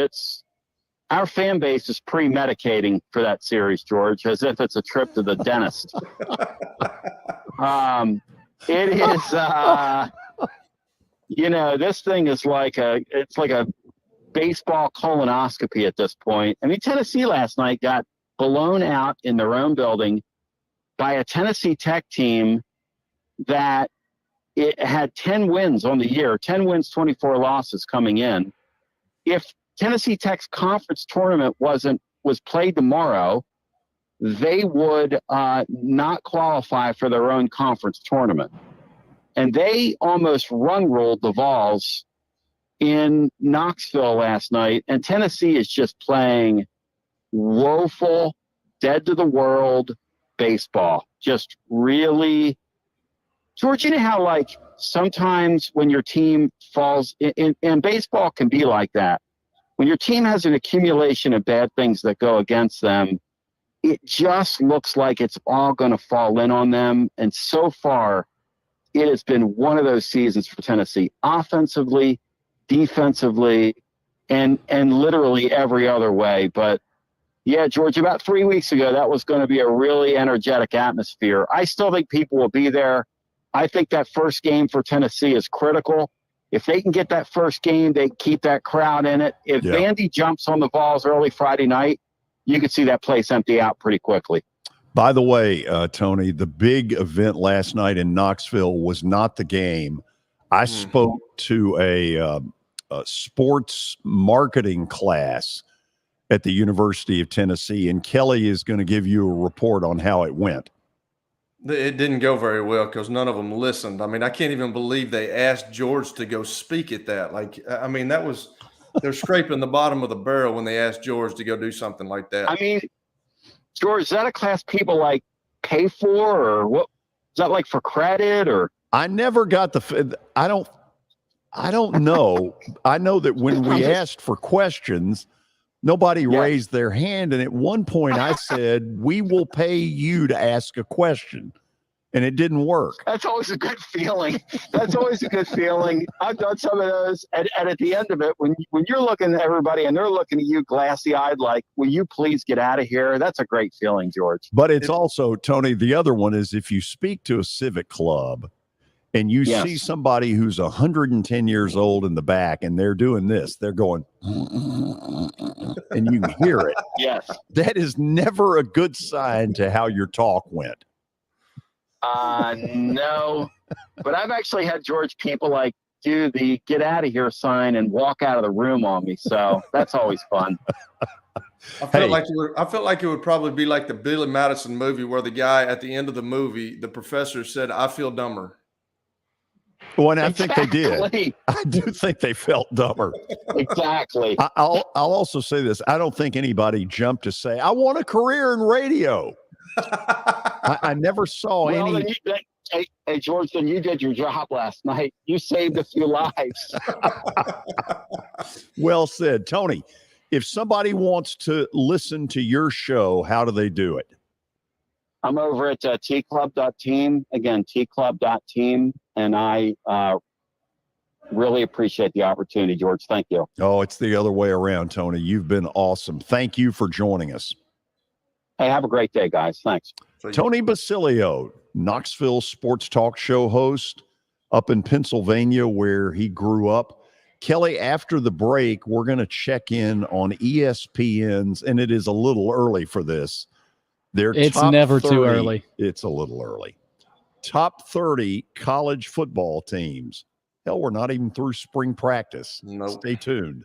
S7: Our fan base is pre-medicating for that series, George, as if it's a trip to the dentist. It is, this thing is like a baseball colonoscopy at this point. I mean, Tennessee last night got blown out in their own building by a Tennessee Tech team that it had 10 wins on the year, 10 wins, 24 losses coming in. If Tennessee Tech's conference tournament was played tomorrow, they would not qualify for their own conference tournament. And they almost run-rolled the Vols in Knoxville last night. And Tennessee is just playing woeful, dead-to-the-world baseball. Just really – George, you know how, like, sometimes when your team falls – and baseball can be like that. When your team has an accumulation of bad things that go against them, it just looks like it's all going to fall in on them. And so far, it has been one of those seasons for Tennessee, offensively, defensively, and literally every other way. But, yeah, George, about 3 weeks ago, that was going to be a really energetic atmosphere. I still think people will be there. I think that first game for Tennessee is critical. If they can get that first game, they keep that crowd in it. If Vandy jumps on the Vols early Friday night, you could see that place empty out pretty quickly.
S2: By the way, Tony, the big event last night in Knoxville was not the game. I spoke to a sports marketing class at the University of Tennessee, and Kelly is going to give you a report on how it went.
S4: It didn't go very well because none of them listened. I mean, I can't even believe they asked George to go speak at that. Like, I mean, they're scraping the bottom of the barrel when they asked George to go do something like that.
S7: I mean, George, is that a class people like pay for, or what? Is that like for credit, or?
S2: I never got I don't know. I know that when we asked for questions, nobody raised their hand. And at one point I said, we will pay you to ask a question. And it didn't work.
S7: That's always a good feeling. That's always a good feeling. I've done some of those. And at the end of it, when you're looking at everybody and they're looking at you glassy-eyed like, will you please get out of here? That's a great feeling, George.
S2: But it's also, Tony, the other one is if you speak to a civic club and you see somebody who's 110 years old in the back and they're doing this, they're going, and you can hear it.
S7: Yes.
S2: That is never a good sign to how your talk went.
S7: No, but I've actually had George people like do the get out of here sign and walk out of the room on me. So that's always fun.
S4: I felt like it would probably be like the Billy Madison movie where the guy at the end of the movie, the professor said, I feel dumber.
S2: Well, and I think they did. I do think they felt dumber.
S7: Exactly.
S2: I'll also say this. I don't think anybody jumped to say, I want a career in radio. I never saw any.
S7: Hey, George, then you did your job last night. You saved a few lives.
S2: Well said. Tony, if somebody wants to listen to your show, how do they do it?
S7: I'm over at tclub.team. Again, tclub.team. And I really appreciate the opportunity, George. Thank you.
S2: Oh, it's the other way around, Tony. You've been awesome. Thank you for joining us.
S7: Hey, have a great day, guys. Thanks.
S2: Tony Basilio, Knoxville sports talk show host up in Pennsylvania where he grew up. Kelly, after the break, we're going to check in on ESPN's, and it is a little early for this.
S3: It's never too early.
S2: It's a little early. Top 30 college football teams. Hell, we're not even through spring practice.
S4: Nope.
S2: Stay tuned.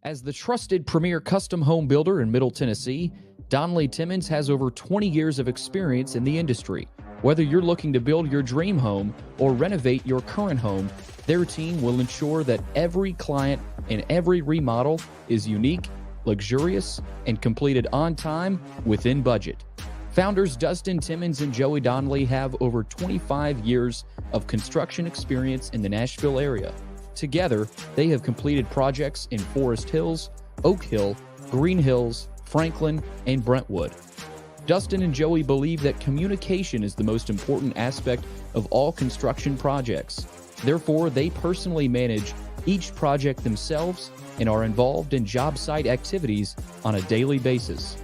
S10: As the trusted premier custom home builder in Middle Tennessee,
S3: Donnelly Timmons has over 20 years of experience in the industry. Whether you're looking to build your dream home or renovate your current home, their team will ensure that every client and every remodel is unique, luxurious, and completed on time within budget. Founders Dustin Timmons and Joey Donnelly have over 25 years of construction experience in the Nashville area. Together, they have completed projects in Forest Hills, Oak Hill, Green Hills, Franklin, and Brentwood. Dustin and Joey believe that communication is the most important aspect of all construction projects. Therefore, they personally manage each project themselves and are involved in job site activities on a daily basis.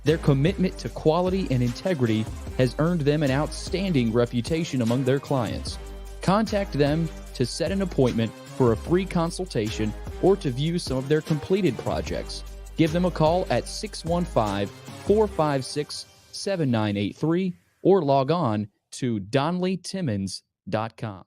S3: Their commitment to quality and integrity has earned them an outstanding reputation among their clients. Contact them to set an appointment for a free consultation or to view some of their completed projects. Give them a call at 615-456-7983 or log on to DonnellyTimmons.com.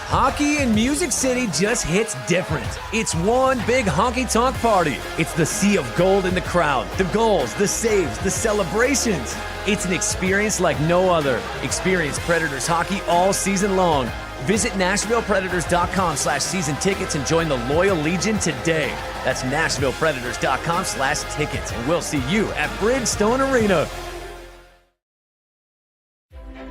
S10: Hockey in Music City just hits different. It's one big honky-tonk party. It's the sea of gold in the crowd, the goals, the saves, the celebrations. It's an experience like no other. Experience Predators hockey all season long. Visit NashvillePredators.com/season tickets and join the Loyal Legion today. That's NashvillePredators.com/tickets, and we'll see you at Bridgestone Arena.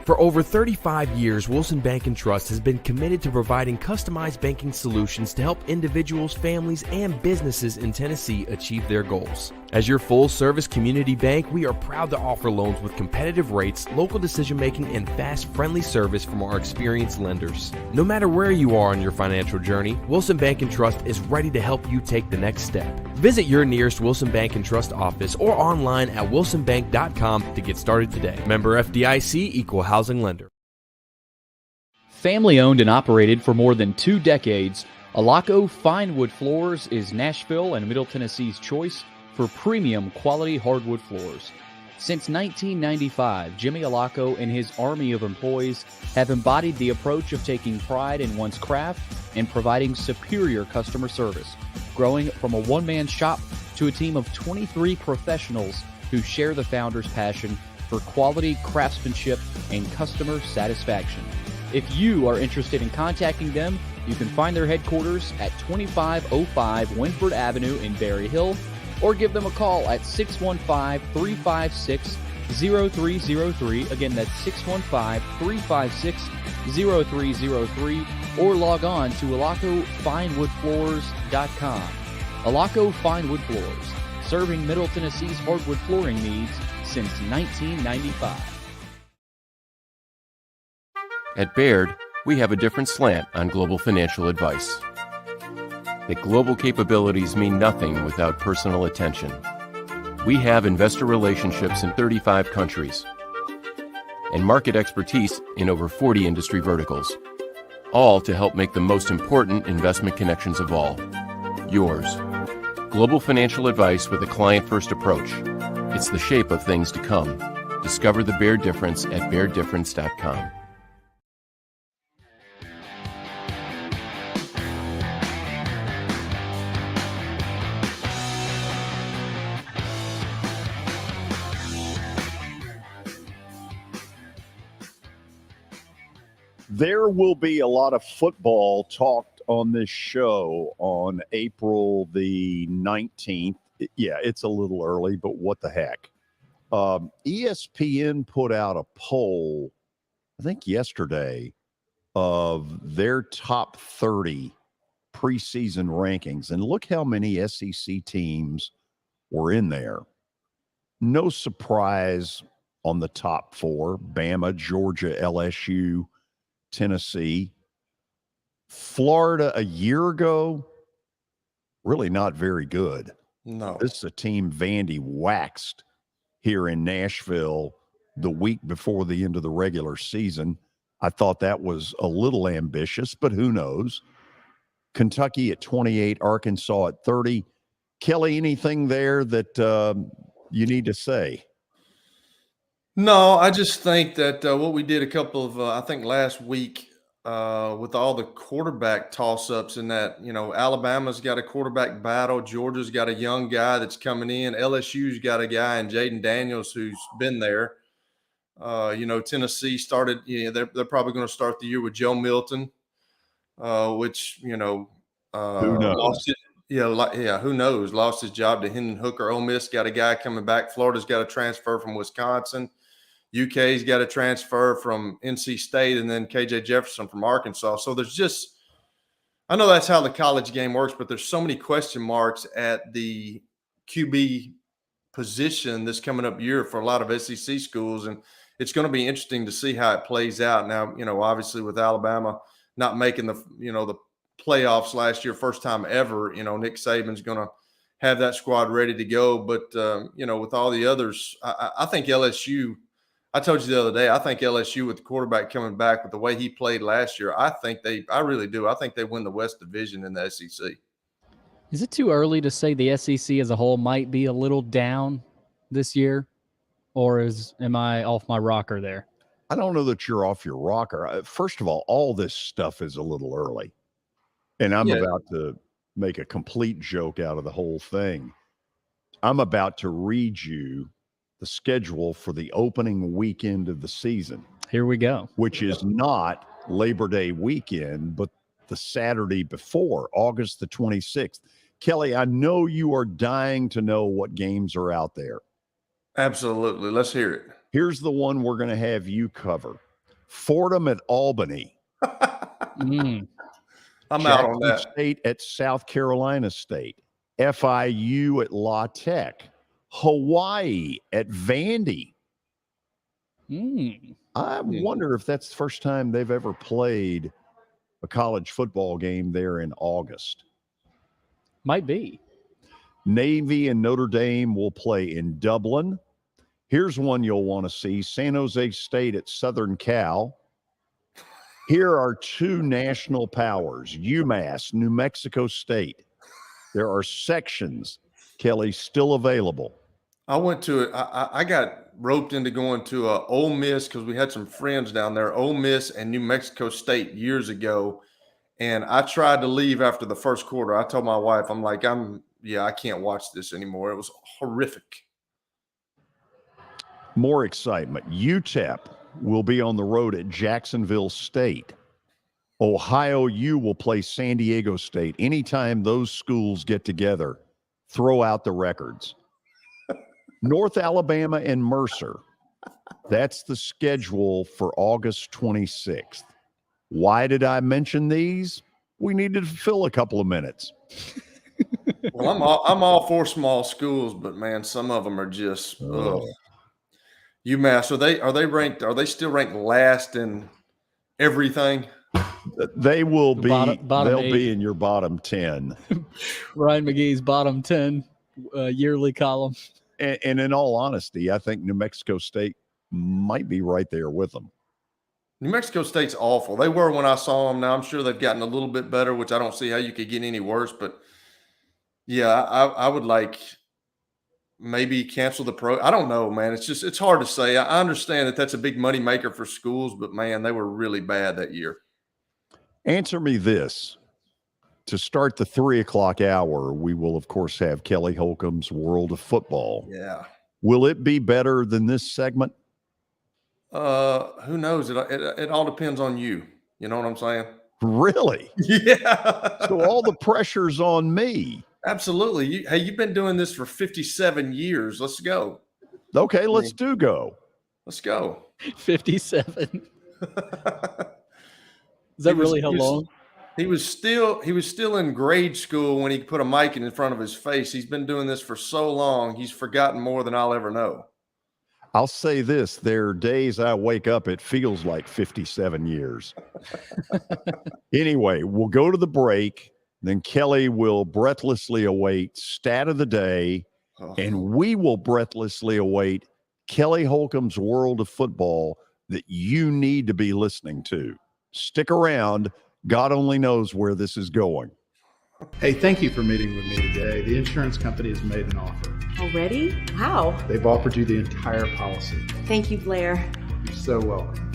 S11: For over 35 years, Wilson Bank & Trust has been committed to providing customized banking solutions to help individuals, families, and businesses in Tennessee achieve their goals. As your full-service community bank, we are proud to offer loans with competitive rates, local decision-making, and fast, friendly service from our experienced lenders. No matter where you are on your financial journey, Wilson Bank & Trust is ready to help you take the next step. Visit your nearest Wilson Bank & Trust office or online at wilsonbank.com to get started today. Member FDIC, Equal Housing Lender.
S3: Family owned and operated for more than 2 decades, Alaco Fine Wood Floors is Nashville and Middle Tennessee's choice for premium quality hardwood floors. Since 1995, Jimmy Alaco and his army of employees have embodied the approach of taking pride in one's craft and providing superior customer service, growing from a one-man shop to a team of 23 professionals who share the founder's passion for quality craftsmanship and customer satisfaction. If you are interested in contacting them, you can find their headquarters at 2505 Winford Avenue in Berry Hill, or give them a call at 615-356-0303. Again, that's 615-356-0303, or log on to AlacoFineWoodFloors.com. Alaco Fine Wood Floors, serving Middle Tennessee's hardwood flooring needs since 1995.
S12: At Baird, we have a different slant on global financial advice. That global capabilities mean nothing without personal attention. We have investor relationships in 35 countries and market expertise in over 40 industry verticals, all to help make the most important investment connections of all, yours. Global financial advice with a client-first approach. It's the shape of things to come. Discover the Baird difference at BairdDifference.com.
S2: There will be a lot of football talked on this show on April the 19th. Yeah, it's a little early, but what the heck. ESPN put out a poll, I think yesterday, of their top 30 preseason rankings. And look how many SEC teams were in there. No surprise on the top 4, Bama, Georgia, LSU, Tennessee. Florida a year ago, really not very good.
S4: No.
S2: This is a team Vandy waxed here in Nashville the week before the end of the regular season. I thought that was a little ambitious, but who knows? Kentucky at 28, Arkansas at 30. Kelly, anything there that you need to say?
S4: No, I just think that what we did a couple of, I think last week, with all the quarterback toss-ups in that, Alabama's got a quarterback battle. Georgia's got a young guy that's coming in. LSU's got a guy in Jaden Daniels who's been there. Tennessee started, they're probably going to start the year with Joe Milton, which,
S2: who knows?
S4: Who knows? Lost his job to Hendon Hooker. Ole Miss got a guy coming back. Florida's got a transfer from Wisconsin. UK's got a transfer from NC State, and then KJ Jefferson from Arkansas. So there's just – I know that's how the college game works, but there's so many question marks at the QB position this coming up year for a lot of SEC schools, and it's going to be interesting to see how it plays out. Now, obviously with Alabama not making the playoffs last year, first time ever, Nick Saban's going to have that squad ready to go. But, with all the others, I think LSU – I told you the other day, I think LSU with the quarterback coming back with the way he played last year, I really do. I think they win the West Division in the SEC.
S3: Is it too early to say the SEC as a whole might be a little down this year? Or am I off my rocker there?
S2: I don't know that you're off your rocker. First of all this stuff is a little early. And I'm about to make a complete joke out of the whole thing. I'm about to read you the schedule for the opening weekend of the season.
S3: Here we go.
S2: Which is not Labor Day weekend, but the Saturday before, August the 26th. Kelly, I know you are dying to know what games are out there.
S4: Absolutely. Let's hear it.
S2: Here's the one we're going to have you cover. Fordham at Albany.
S4: I'm
S2: Jackson
S4: out on that.
S2: State at South Carolina State. FIU at La Tech. Hawaii at Vandy. I wonder if that's the first time they've ever played a college football game there in August.
S3: Might be.
S2: Navy and Notre Dame will play in Dublin. Here's one you'll want to see. San Jose State at Southern Cal. Here are two national powers, UMass, New Mexico State. There are sections, Kelly, still available.
S4: I went to it. I got roped into going to Ole Miss because we had some friends down there, Ole Miss and New Mexico State years ago. And I tried to leave after the first quarter. I told my wife, I'm like, I can't watch this anymore. It was horrific.
S2: More excitement. UTEP will be on the road at Jacksonville State. Ohio U will play San Diego State. Anytime those schools get together, throw out the records. North Alabama and Mercer. That's the schedule for August 26th. Why did I mention these? We needed to fill a couple of minutes.
S4: Well, I'm all for small schools, but man, some of them are just UMass. Are they ranked? Are they still ranked last in everything?
S2: They will be. They'll
S3: 8.
S2: be in your bottom 10.
S3: Ryan McGee's bottom 10 yearly column.
S2: And in all honesty, I think New Mexico State might be right there with them.
S4: New Mexico State's awful. They were when I saw them. Now I'm sure they've gotten a little bit better, which I don't see how you could get any worse. But yeah, I would like maybe cancel the pro. I don't know, man. It's hard to say. I understand that that's a big money maker for schools, but man, they were really bad that year.
S2: Answer me this. To start the 3 o'clock hour, we will, of course, have Kelly Holcomb's World of Football.
S4: Yeah.
S2: Will it be better than this segment?
S4: Who knows? It all depends on you. You know what I'm saying?
S2: Really?
S4: Yeah.
S2: So all the pressure's on me.
S4: Absolutely. You've been doing this for 57 years. Let's go.
S2: Okay, let's go.
S4: Let's go.
S3: 57. Is that really how long?
S4: He was still in grade school when he put a mic in front of his face. He's been doing this for so long, he's forgotten more than I'll ever know.
S2: I'll say this. There are days I wake up, it feels like 57 years. Anyway, we'll go to the break. Then Kelly will breathlessly await Stat of the Day, and we will breathlessly await Kelly Holcomb's World of Football that you need to be listening to. Stick around. God only knows where this is going.
S13: Hey, thank you for meeting with me today. The insurance company has made an offer.
S14: Already? How?
S13: They've offered you the entire policy.
S14: Thank you, Blair.
S13: You're so welcome.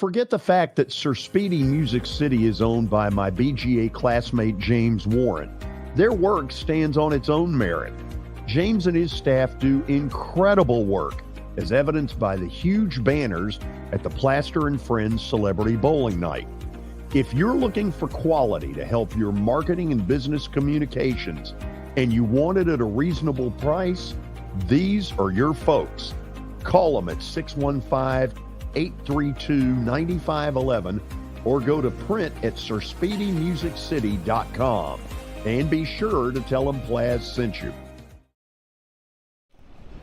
S2: Forget the fact that Sir Speedy Music City is owned by my BGA classmate James Warren. Their work stands on its own merit. James and his staff do incredible work, as evidenced by the huge banners at the Plaster and Friends Celebrity Bowling Night. If you're looking for quality to help your marketing and business communications, and you want it at a reasonable price, these are your folks. Call them at 615-832-9511 or go to print at sirspeedymusiccity.com. And be sure to tell them Plaz sent you.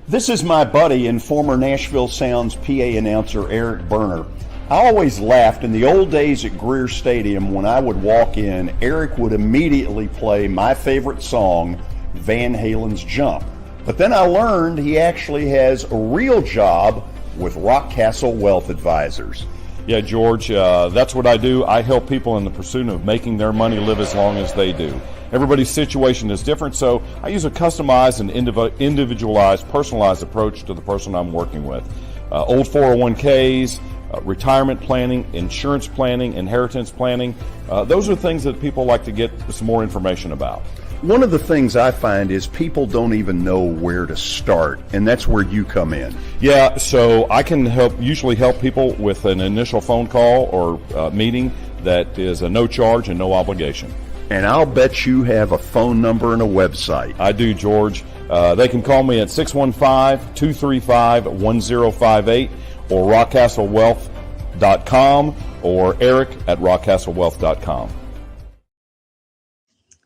S14: This is my buddy and former Nashville Sounds PA announcer Eric Berner. I always laughed in the old days at Greer Stadium when I would walk in, Eric would immediately play my favorite song, Van Halen's Jump. But then I learned he actually has a real job with Rockcastle Wealth Advisors.
S15: Yeah, George, that's what I do. I help people in the pursuit of making their money live as long as they do. Everybody's situation is different, so I use a customized and individualized, personalized approach to the person I'm working with. Old 401ks, retirement planning, insurance planning, inheritance planning. Those are things that people like to get some more information about.
S14: One of the things I find is people don't even know where to start, and that's where you come in.
S15: Yeah, so I can usually help people with an initial phone call or meeting that is a no charge and no obligation.
S14: And I'll bet you have a phone number and a website.
S15: I do, George. They can call me at 615-235-1058 or rockcastlewealth.com or Eric at rockcastlewealth.com.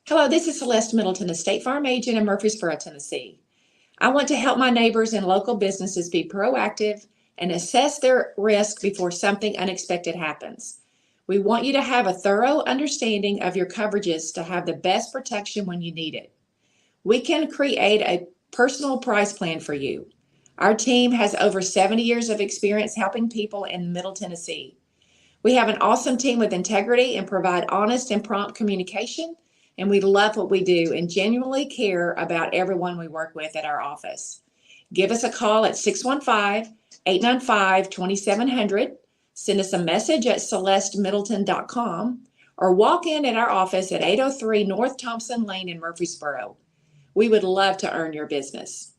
S16: Hello, this is Celeste Middleton, a State Farm agent in Murfreesboro, Tennessee. I want to help my neighbors and local businesses be proactive and assess their risk before something unexpected happens. We want you to have a thorough understanding of your coverages to have the best protection when you need it. We can create a personal price plan for you. Our team has over 70 years of experience helping people in Middle Tennessee. We have an awesome team with integrity and provide honest and prompt communication, and we love what we do and genuinely care about everyone we work with at our office. Give us a call at 615-895-2700. Send us a message at celestemiddleton.com or walk in at our office at 803 North Thompson Lane in Murfreesboro. We would love to earn your business.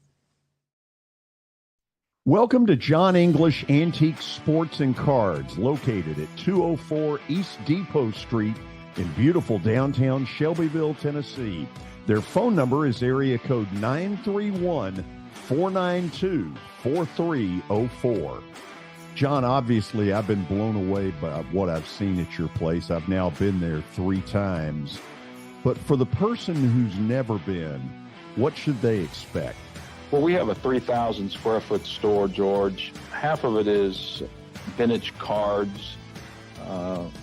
S2: Welcome to John English Antique Sports and Cards, located at 204 East Depot Street in beautiful downtown Shelbyville, Tennessee. Their phone number is area code 931-492-4304. John, obviously, I've been blown away by what I've seen at your place. I've now been there 3 times. But for the person who's never been, what should they expect?
S17: Well, we have a 3,000 square foot store, George. Half of it is vintage cards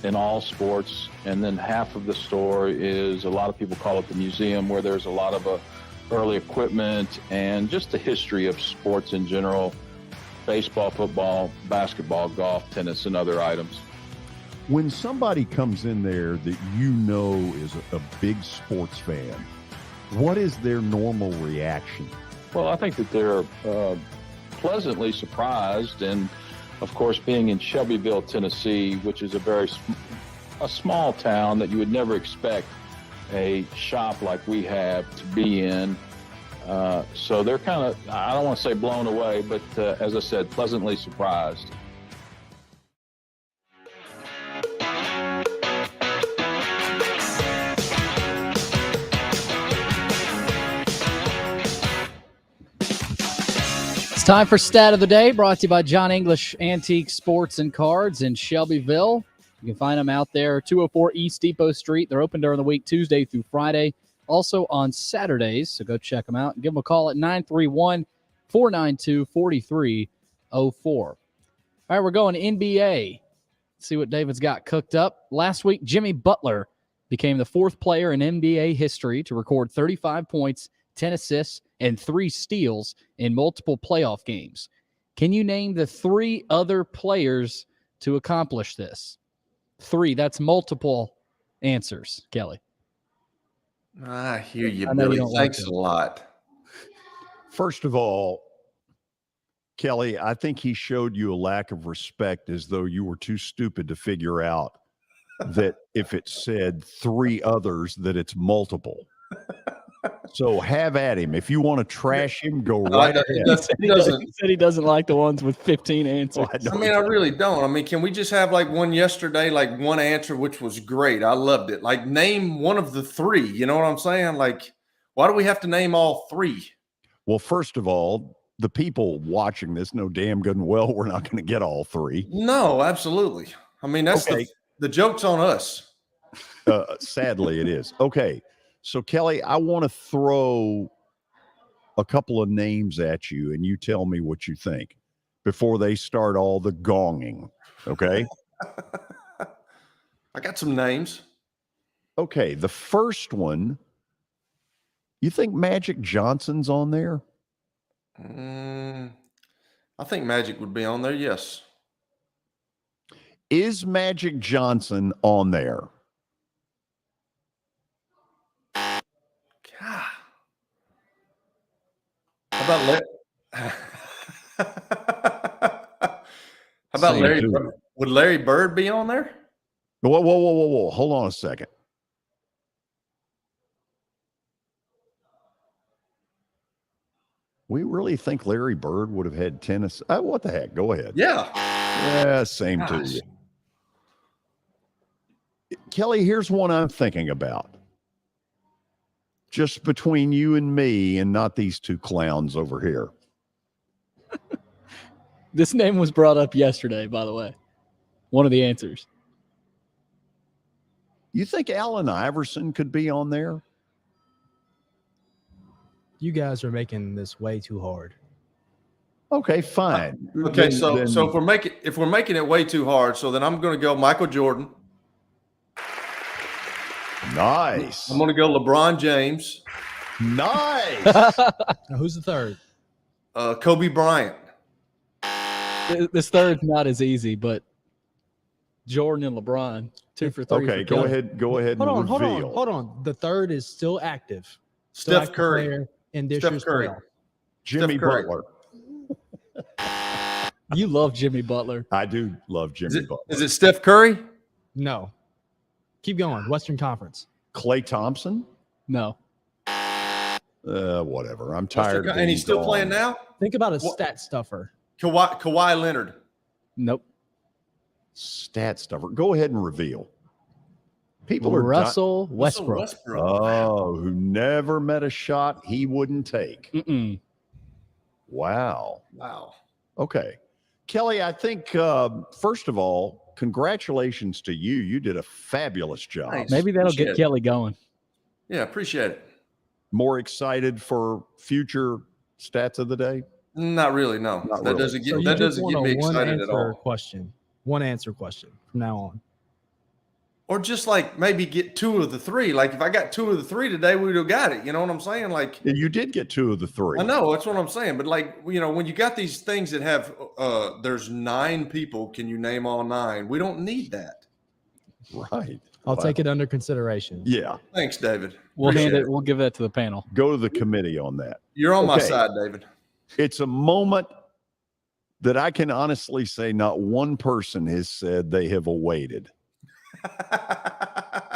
S17: in all sports. And then half of the store is, a lot of people call it the museum, where there's a lot of early equipment and just the history of sports in general. Baseball, football, basketball, golf, tennis, and other items.
S2: When somebody comes in there that you know is a big sports fan, what is their normal reaction?
S17: Well, I think that they're pleasantly surprised, and of course, being in Shelbyville, Tennessee, which is a small town that you would never expect a shop like we have to be in. So they're kind of, I don't want to say blown away, but as I said, pleasantly surprised.
S3: It's time for Stat of the Day, brought to you by John English Antique Sports and Cards in Shelbyville. You can find them out there, 204 East Depot Street. They're open during the week, Tuesday through Friday. Also on Saturdays, so go check them out and give them a call at 931-492-4304. All right, we're going NBA. Let's see what David's got cooked up. Last week, Jimmy Butler became the 4th player in NBA history to record 35 points, 10 assists, and 3 steals in multiple playoff games. Can you name the 3 other players to accomplish this? 3, that's multiple answers, Kelly.
S4: I hear you, Billy. Thanks a lot.
S2: First of all, Kelly, I think he showed you a lack of respect, as though you were too stupid to figure out that if it said 3 others, that it's multiple. So have at him. If you want to trash him, go right ahead.
S3: He said he doesn't like the ones with 15 answers.
S4: I mean, I really don't. I mean, can we just have like one yesterday, like one answer, which was great? I loved it. Like, name one of the 3. You know what I'm saying? Like, why do we have to name all 3?
S2: Well, first of all, the people watching this know damn good and well we're not going to get all 3.
S4: No, absolutely. I mean, that's
S2: okay.
S4: The joke's on us.
S2: Sadly, it is. Okay. So, Kelly, I want to throw a couple of names at you, and you tell me what you think before they start all the gonging. Okay?
S4: I got some names.
S2: Okay. The first one, you think Magic Johnson's on there?
S4: I think Magic would be on there, yes.
S2: Is Magic Johnson on there?
S4: God. How about Larry? Would Larry Bird be on there?
S2: Whoa. Hold on a second. We really think Larry Bird would have had tennis? What the heck? Go ahead.
S4: Yeah,
S2: same to you. Kelly, here's one I'm thinking about. Just between you and me, and not these 2 clowns over here.
S3: This name was brought up yesterday, by the way. One of the answers.
S2: You think Allen Iverson could be on there?
S5: You guys are making this way too hard.
S2: Okay, fine.
S4: Okay, so if we're making it way too hard, so then I'm going to go Michael Jordan.
S2: Nice.
S4: I'm going to go LeBron James.
S2: Nice.
S5: Now, who's the third?
S4: Kobe Bryant.
S3: This third's not as easy, but Jordan and LeBron, 2 for 3.
S2: Okay, go ahead. And reveal.
S5: Hold on. The third is still active.
S4: Steph Curry.
S5: And this
S4: Steph Curry.
S2: Jimmy Butler.
S3: You love Jimmy Butler.
S2: I do love Jimmy Butler.
S4: Is it Steph Curry?
S5: No. Keep going. Western Conference.
S2: Klay Thompson?
S3: No.
S2: Whatever. I'm tired.
S4: And he's still playing now?
S5: Think about a stat stuffer.
S4: Kawhi Leonard.
S3: Nope.
S2: Stat stuffer. Go ahead and reveal. People are
S3: Russell Westbrook.
S2: Oh, who never met a shot he wouldn't take.
S3: Mm-mm.
S2: Wow. Okay. Kelly, I think, first of all, congratulations to you. You did a fabulous job.
S4: Nice.
S3: Maybe that'll get Kelly going.
S4: Yeah, appreciate it.
S2: More excited for future stats of the day?
S4: Not really, no. That doesn't get me excited at all.
S5: One answer question from now on.
S4: Or just like maybe get 2 of the 3. Like if I got 2 of the 3 today, we would have got it. You know what I'm saying? Like
S2: you did get 2 of the 3.
S4: I know, that's what I'm saying. But like, you know, when you got these things that have there's 9 people, can you name all 9? We don't need that.
S2: Right.
S5: I'll take it under consideration.
S2: Yeah.
S4: Thanks, David.
S3: We'll hand it. We'll give that to the panel.
S2: Go to the committee on that.
S4: You're on my side, David.
S2: It's a moment that I can honestly say not one person has said they have awaited.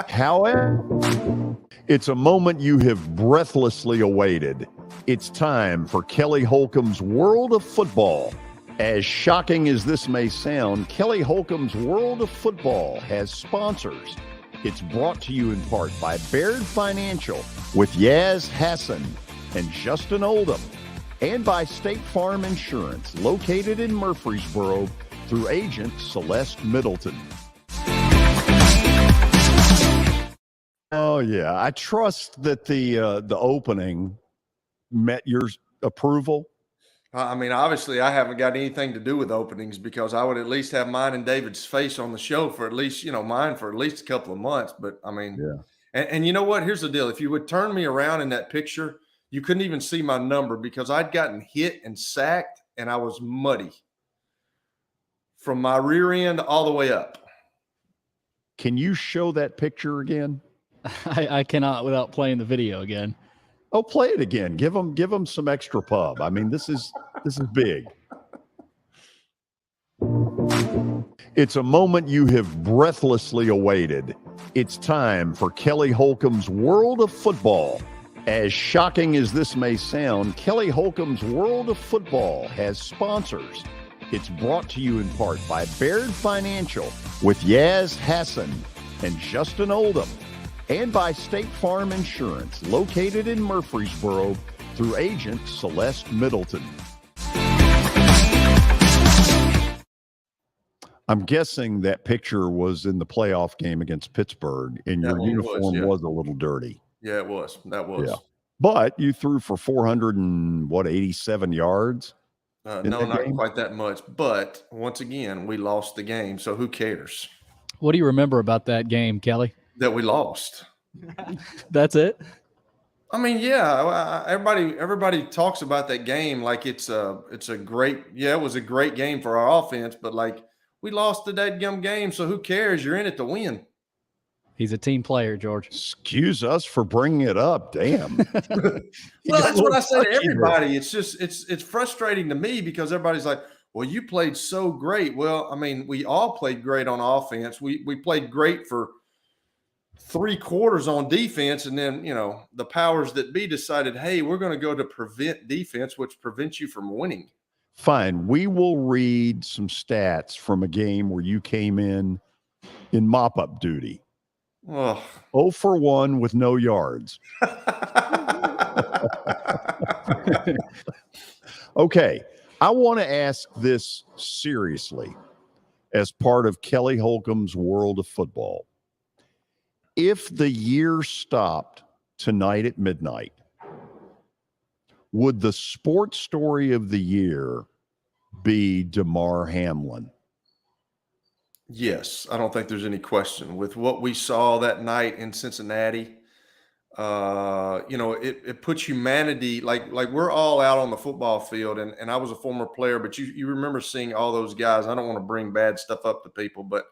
S2: However, it's a moment you have breathlessly awaited. It's time for Kelly Holcomb's World of Football. As shocking as this may sound, Kelly Holcomb's World of Football has sponsors. It's brought to you in part by Baird Financial with Yaz Hassan and Justin Oldham, and by State Farm Insurance, located in Murfreesboro, through agent Celeste Middleton. Oh, yeah. I trust that the opening met your approval.
S4: I mean, obviously, I haven't got anything to do with openings because I would at least have mine and David's face on the show for at least, mine for at least a couple of months. But I mean, and you know what? Here's the deal. If you would turn me around in that picture, you couldn't even see my number because I'd gotten hit and sacked and I was muddy from my rear end all the way up.
S2: Can you show that picture again?
S3: I cannot without playing the video again.
S2: Oh, play it again. Give them some extra pub. I mean, this is big. It's a moment you have breathlessly awaited. It's time for Kelly Holcomb's World of Football. As shocking as this may sound, Kelly Holcomb's World of Football has sponsors. It's brought to you in part by Baird Financial with Yaz Hassan and Justin Oldham, and by State Farm Insurance, located in Murfreesboro, through agent Celeste Middleton. I'm guessing that picture was in the playoff game against Pittsburgh, and your uniform was a little dirty.
S4: Yeah, it was. That was.
S2: Yeah. But you threw for 487 yards?
S4: No, not quite that much. But once again, we lost the game, so who cares?
S3: What do you remember about that game, Kelly?
S4: That we lost.
S3: That's it?
S4: I mean, yeah, everybody talks about that game like it was a great game for our offense, but like we lost the dadgum game, so who cares? You're in it to win.
S3: He's a team player, George.
S2: Excuse us for bringing it up. Damn.
S4: Well, that's what I say to everybody. It's just it's frustrating to me because everybody's like, well, you played so great. Well, I mean, we all played great on offense. We played great for 3 quarters on defense, and then, you know, the powers that be decided, hey, we're going to go to prevent defense, which prevents you from winning.
S2: Fine. We will read some stats from a game where you came in mop-up duty.
S4: Oh.
S2: 0 for 1 with no yards. Okay. I want to ask this seriously as part of Kelly Holcomb's World of Football. If the year stopped tonight at midnight, would the sports story of the year be Damar Hamlin?
S4: Yes, I don't think there's any question. With what we saw that night in Cincinnati, you know, it puts humanity, like we're all out on the football field, and I was a former player, but you remember seeing all those guys. I don't want to bring bad stuff up to people, but,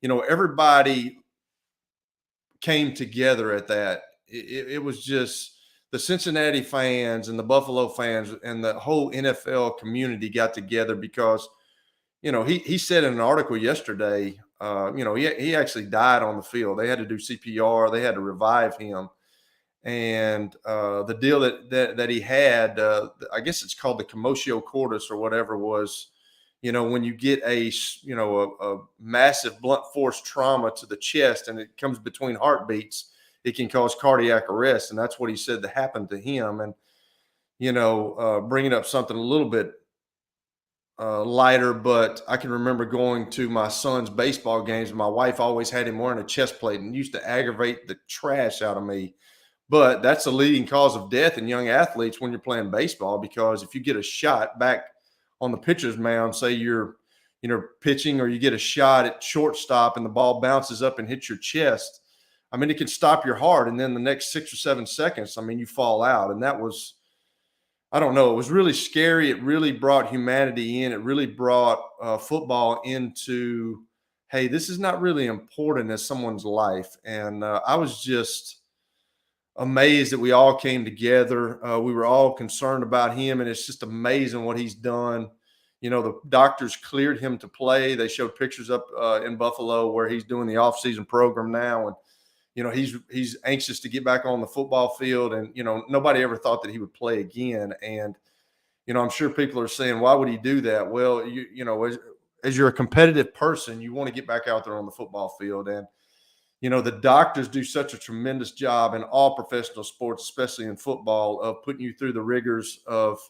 S4: you know, everybody came together at that. It was just the Cincinnati fans and the Buffalo fans and the whole NFL community got together because, you know, he said in an article yesterday, you know, he actually died on the field. They had to do CPR. They had to revive him. And the deal that he had, I guess it's called the commotio cordis or whatever, was, you know, when you get a massive blunt force trauma to the chest and it comes between heartbeats, it can cause cardiac arrest. And that's what he said that happened to him. And, you know, bringing up something a little bit lighter, but I can remember going to my son's baseball games. My wife always had him wearing a chest plate and used to aggravate the trash out of me. But that's a leading cause of death in young athletes when you're playing baseball, because if you get a shot back on the pitcher's mound, say you're, you know, pitching, or you get a shot at shortstop and the ball bounces up and hits your chest, I mean, it can stop your heart. And then the next 6 or 7 seconds, I mean, you fall out. And that was, I don't know, it was really scary. It really brought humanity in. It really brought football into, hey, this is not really important as someone's life. And I was just amazed that we all came together. We were all concerned about him, and it's just amazing what he's done. You know, the doctors cleared him to play. They showed pictures up in Buffalo where he's doing the off-season program now, and you know, he's anxious to get back on the football field. And you know, nobody ever thought that he would play again. And you know, I'm sure people are saying, why would he do that? Well, you know, as you're a competitive person, you want to get back out there on the football field. And you know, the doctors do such a tremendous job in all professional sports, especially in football, of putting you through the rigors of,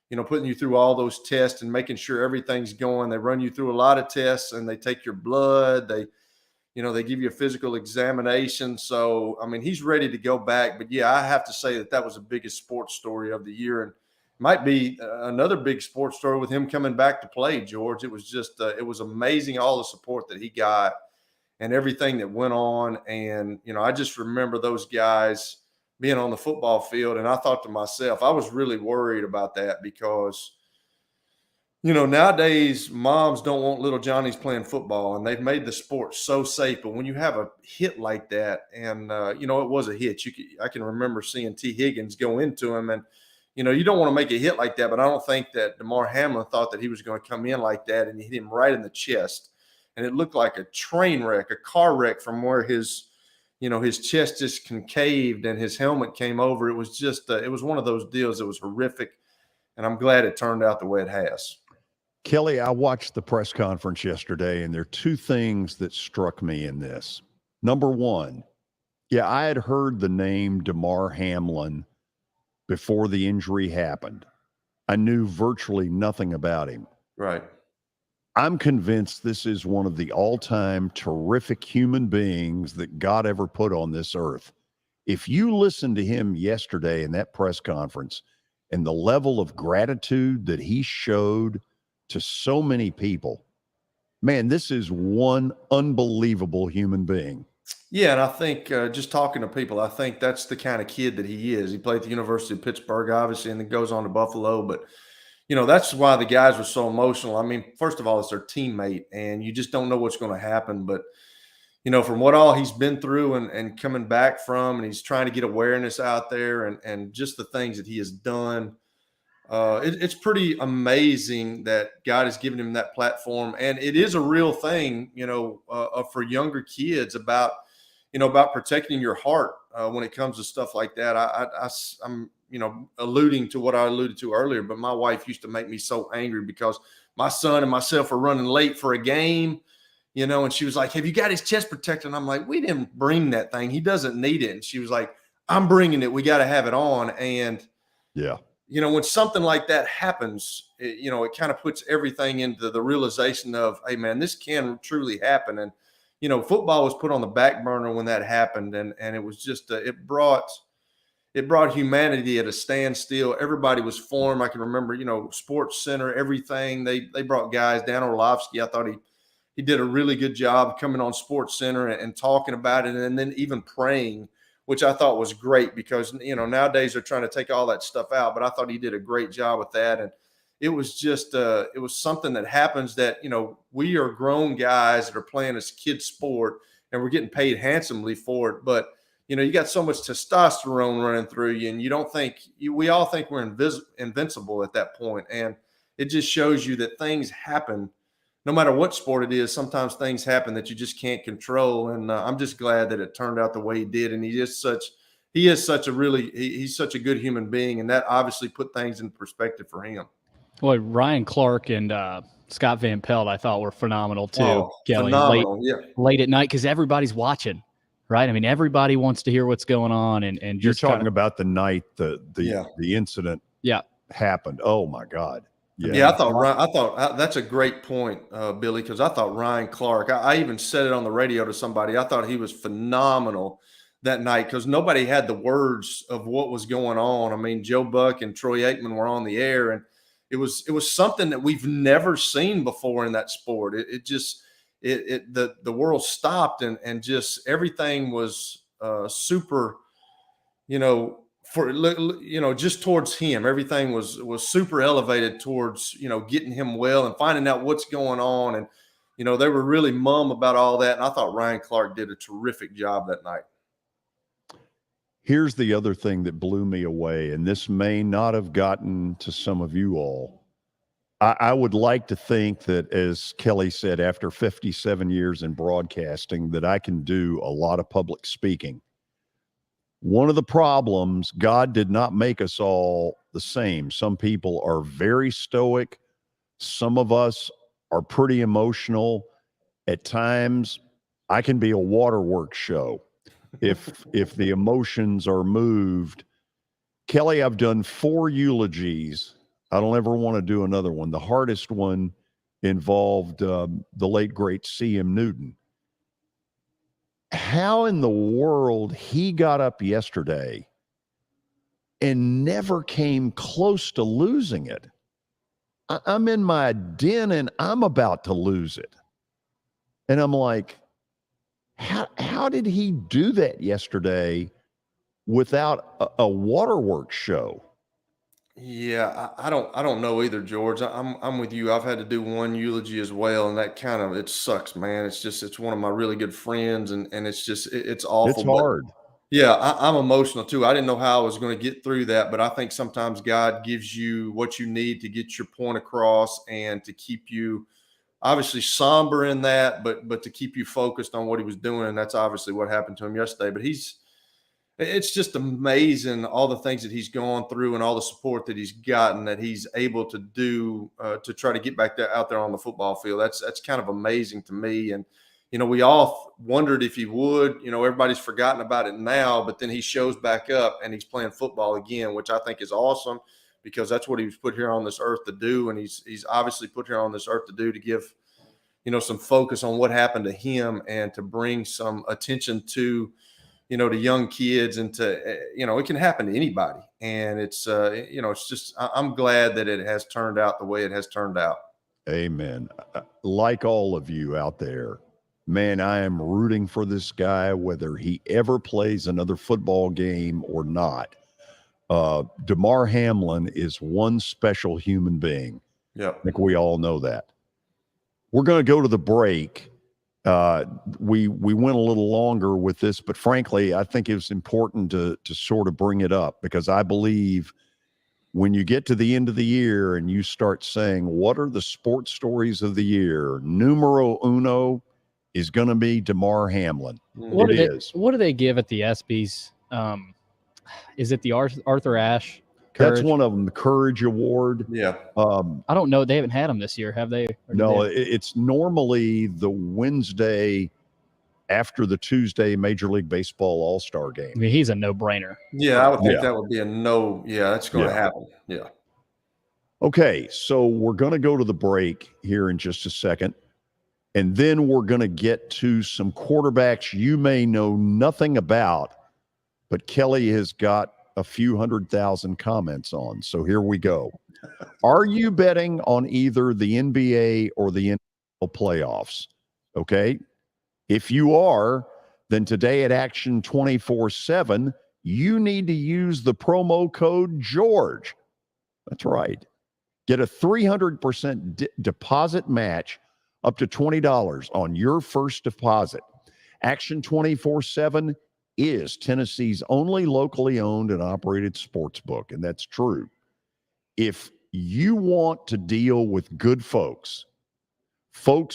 S4: you know, putting you through all those tests and making sure everything's going. They run you through a lot of tests, and they take your blood. They give you a physical examination. So, I mean, he's ready to go back. But, yeah, I have to say that was the biggest sports story of the year. And it might be another big sports story with him coming back to play, George. It was just it was amazing, all the support that he got and everything that went on. And, you know, I just remember those guys being on the football field. And I thought to myself, I was really worried about that because, you know, nowadays moms don't want little Johnnies playing football, and they've made the sport so safe. But when you have a hit like that, and, you know, it was a hit. I can remember seeing T. Higgins go into him, and, you know, you don't want to make a hit like that, but I don't think that Damar Hamlin thought that he was going to come in like that, and he hit him right in the chest. and it looked like a train wreck, a car wreck from where his chest just concaved and his helmet came over. It was just it was one of those deals that was horrific, and I'm glad it turned out the way it has.
S2: Kelly, I watched the press conference yesterday, and there are two things that struck me in this. Number one, yeah, I had heard the name Damar Hamlin before the injury happened. I knew virtually nothing about him.
S4: Right.
S2: I'm convinced this is one of the all-time terrific human beings that God ever put on this earth. If you listen to him yesterday in that press conference and the level of gratitude that he showed to so many people, man, this is one unbelievable human being.
S4: Yeah, and I think just talking to people, I think that's the kind of kid that he is. He played at the University of Pittsburgh, obviously, and then goes on to Buffalo. But, that's why the guys were so emotional. I mean, first of all, it's their teammate, and you just don't know what's going to happen. But, from what all he's been through and coming back from, and he's trying to get awareness out there and just the things that he has done, it's pretty amazing that God has given him that platform. And it is a real thing, for younger kids about protecting your heart when it comes to stuff like that. I'm alluding to what I alluded to earlier, but my wife used to make me so angry because my son and myself were running late for a game, and she was like, "Have you got his chest protector?" And I'm like, "We didn't bring that thing. He doesn't need it." And she was like, "I'm bringing it. We got to have it on." And
S2: yeah.
S4: When something like that happens, it kind of puts everything into the realization of, hey, man, this can truly happen. And, football was put on the back burner when that happened. And it was just, it brought humanity at a standstill. Everybody was for him. I can remember, Sports Center, everything. They brought guys. Dan Orlovsky, I thought he did a really good job coming on Sports Center and talking about it, and then even praying, which I thought was great because, nowadays they're trying to take all that stuff out, but I thought he did a great job with that. And it was just, it was something that happens that, we are grown guys that are playing this kid sport and we're getting paid handsomely for it. But, you got so much testosterone running through you, and we all think we're invincible at that point. And it just shows you that things happen. No matter what sport it is, sometimes things happen that you just can't control. And I'm just glad that it turned out the way he did. And he's such a good human being. And that obviously put things in perspective for him.
S3: Well, Ryan Clark and Scott Van Pelt, I thought, were phenomenal too.
S4: Oh,
S3: Kelly,
S4: phenomenal.
S3: late at night, because everybody's watching, right? I mean, everybody wants to hear what's going on. And
S2: you're
S3: just
S2: talking about the night the incident happened. Oh my God.
S4: Yeah, I thought that's a great point, Billy, because I thought Ryan Clark, I even said it on the radio to somebody. I thought he was phenomenal that night because nobody had the words of what was going on. I mean, Joe Buck and Troy Aikman were on the air, and it was something that we've never seen before in that sport. The world stopped and just everything was super, just towards him, everything was super elevated towards, getting him well and finding out what's going on. And, they were really mum about all that. And I thought Ryan Clark did a terrific job that night.
S2: Here's the other thing that blew me away, and this may not have gotten to some of you all. I would like to think that, as Kelly said, after 57 years in broadcasting, that I can do a lot of public speaking. One of the problems, God did not make us all the same. Some people are very stoic. Some of us are pretty emotional. At times, I can be a waterworks show if the emotions are moved. Kelly, I've done 4 eulogies. I don't ever want to do another one. The hardest one involved the late, great C.M. Newton. How in the world he got up yesterday and never came close to losing it. I'm in my den and I'm about to lose it. And I'm like, how did he do that yesterday without a waterworks show?
S4: Yeah, I don't know either, George. I'm with you. I've had to do one eulogy as well, and that it sucks, man. It's one of my really good friends, and it's awful.
S2: It's hard.
S4: Yeah, I'm emotional too. I didn't know how I was going to get through that, but I think sometimes God gives you what you need to get your point across and to keep you obviously somber in that, but to keep you focused on what he was doing. And that's obviously what happened to him yesterday. But it's just amazing all the things that he's gone through and all the support that he's gotten that he's able to do to try to get back out there on the football field. That's kind of amazing to me. And, we all wondered if he would. Everybody's forgotten about it now, but then he shows back up and he's playing football again, which I think is awesome because that's what he was put here on this earth to do. And he's obviously put here on this earth to do, to give, some focus on what happened to him and to bring some attention to, to young kids and to, it can happen to anybody. And it's just, I'm glad that it has turned out the way it has turned out.
S2: Amen. Like all of you out there, man, I am rooting for this guy, whether he ever plays another football game or not. Damar Hamlin is one special human being.
S4: Yeah.
S2: I think we all know that. We're going to go to the break. We went a little longer with this, but frankly, I think it was important to sort of bring it up because I believe when you get to the end of the year and you start saying, what are the sports stories of the year? Numero uno is going to be Damar Hamlin.
S3: What do they give at the ESPYs? Is it the Arthur Ashe? Courage?
S2: That's one of them, the Courage Award.
S4: Yeah.
S3: I don't know. They haven't had them this year, have they?
S2: No, it's normally the Wednesday after the Tuesday Major League Baseball All-Star game.
S3: I mean, he's a no-brainer.
S4: Yeah, I would think that would be a no. Yeah, that's going to happen. Yeah.
S2: Okay, so we're going to go to the break here in just a second. And then we're going to get to some quarterbacks you may know nothing about, but Kelly has got a few 100,000 comments on. So here we go. Are you betting on either the NBA or the NFL playoffs? Okay. If you are, then today at Action 24/7, you need to use the promo code George. That's right. Get a 300% deposit match up to $20 on your first deposit. Action 24/7 is Tennessee's only locally owned and operated sports book, and that's true. If you want to deal with good folks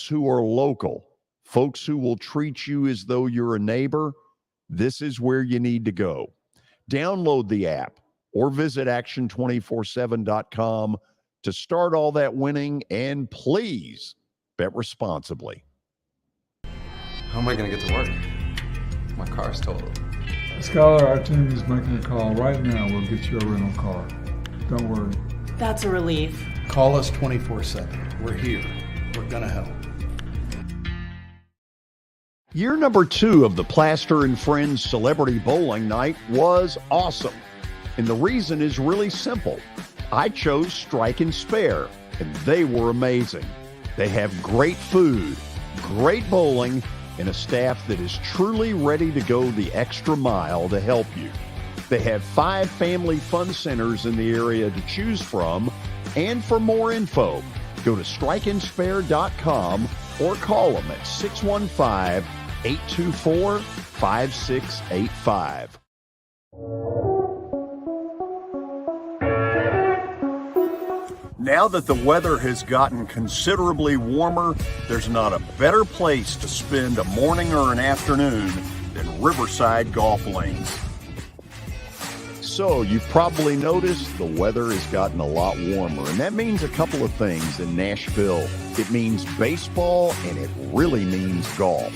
S2: who are local, folks who will treat you as though you're a neighbor, this is where you need to go. Download the app or visit action247.com to start all that winning, and please bet responsibly.
S18: How am I going to get to work? My car's totaled.
S6: Skylar, our team is making a call right now. We'll get you a rental car. Don't worry.
S19: That's a relief.
S8: Call us 24/7. We're here. We're going to help.
S2: Year number 2 of the Plaster and Friends Celebrity Bowling Night was awesome. And the reason is really simple. I chose Strike and Spare, and they were amazing. They have great food, great bowling, and a staff that is truly ready to go the extra mile to help you. They have 5 family fun centers in the area to choose from. And for more info, go to strikeandspare.com or call them at 615-824-5685. Now that the weather has gotten considerably warmer, there's not a better place to spend a morning or an afternoon than Riverside Golf Links. So you've probably noticed the weather has gotten a lot warmer, and that means a couple of things in Nashville. It means baseball, and it really means golf.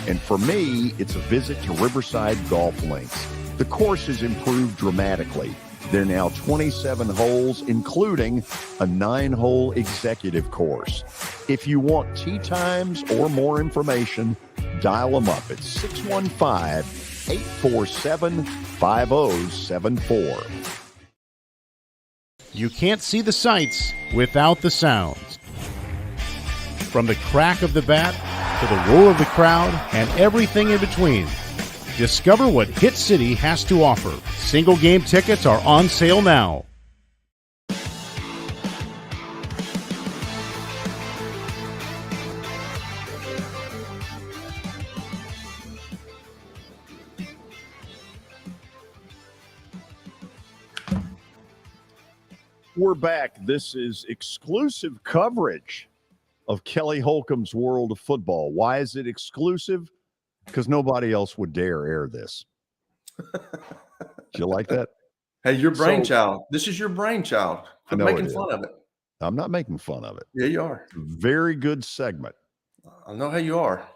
S2: And for me, it's a visit to Riverside Golf Links. The course has improved dramatically. There are now 27 holes, including a 9-hole executive course. If you want tee times or more information, dial them up at 615-847-5074.
S9: You can't see the sights without the sounds. From the crack of the bat to the roar of the crowd and everything in between. Discover what Hit City has to offer. Single game tickets are on sale now.
S2: We're back. This is exclusive coverage of Kelly Holcomb's World of Football. Why is it exclusive? Because nobody else would dare air this. Do you like that?
S4: Hey, your brainchild. This is your brainchild. Quit making fun of it.
S2: I'm not making fun of it.
S4: Yeah, you are.
S2: Very good segment.
S4: I know how you are.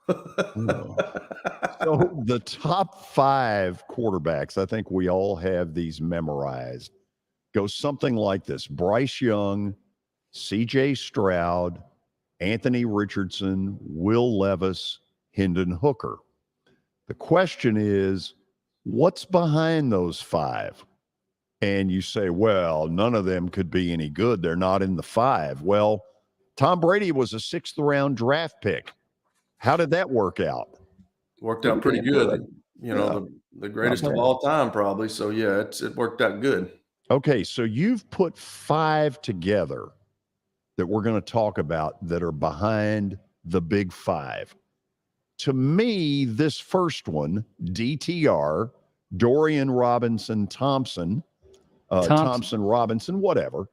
S2: So the top 5 quarterbacks, I think we all have these memorized, go something like this: Bryce Young, C.J. Stroud, Anthony Richardson, Will Levis, Hendon Hooker. The question is, what's behind those 5? And you say, well, none of them could be any good. They're not in the 5. Well, Tom Brady was a 6th-round draft pick. How did that work out?
S4: Worked out pretty good. The greatest of all time, probably. So, yeah, it worked out good.
S2: Okay, so you've put 5 together that we're going to talk about that are behind the big 5. To me, this first one, DTR, Dorian Robinson Thompson, Robinson, whatever.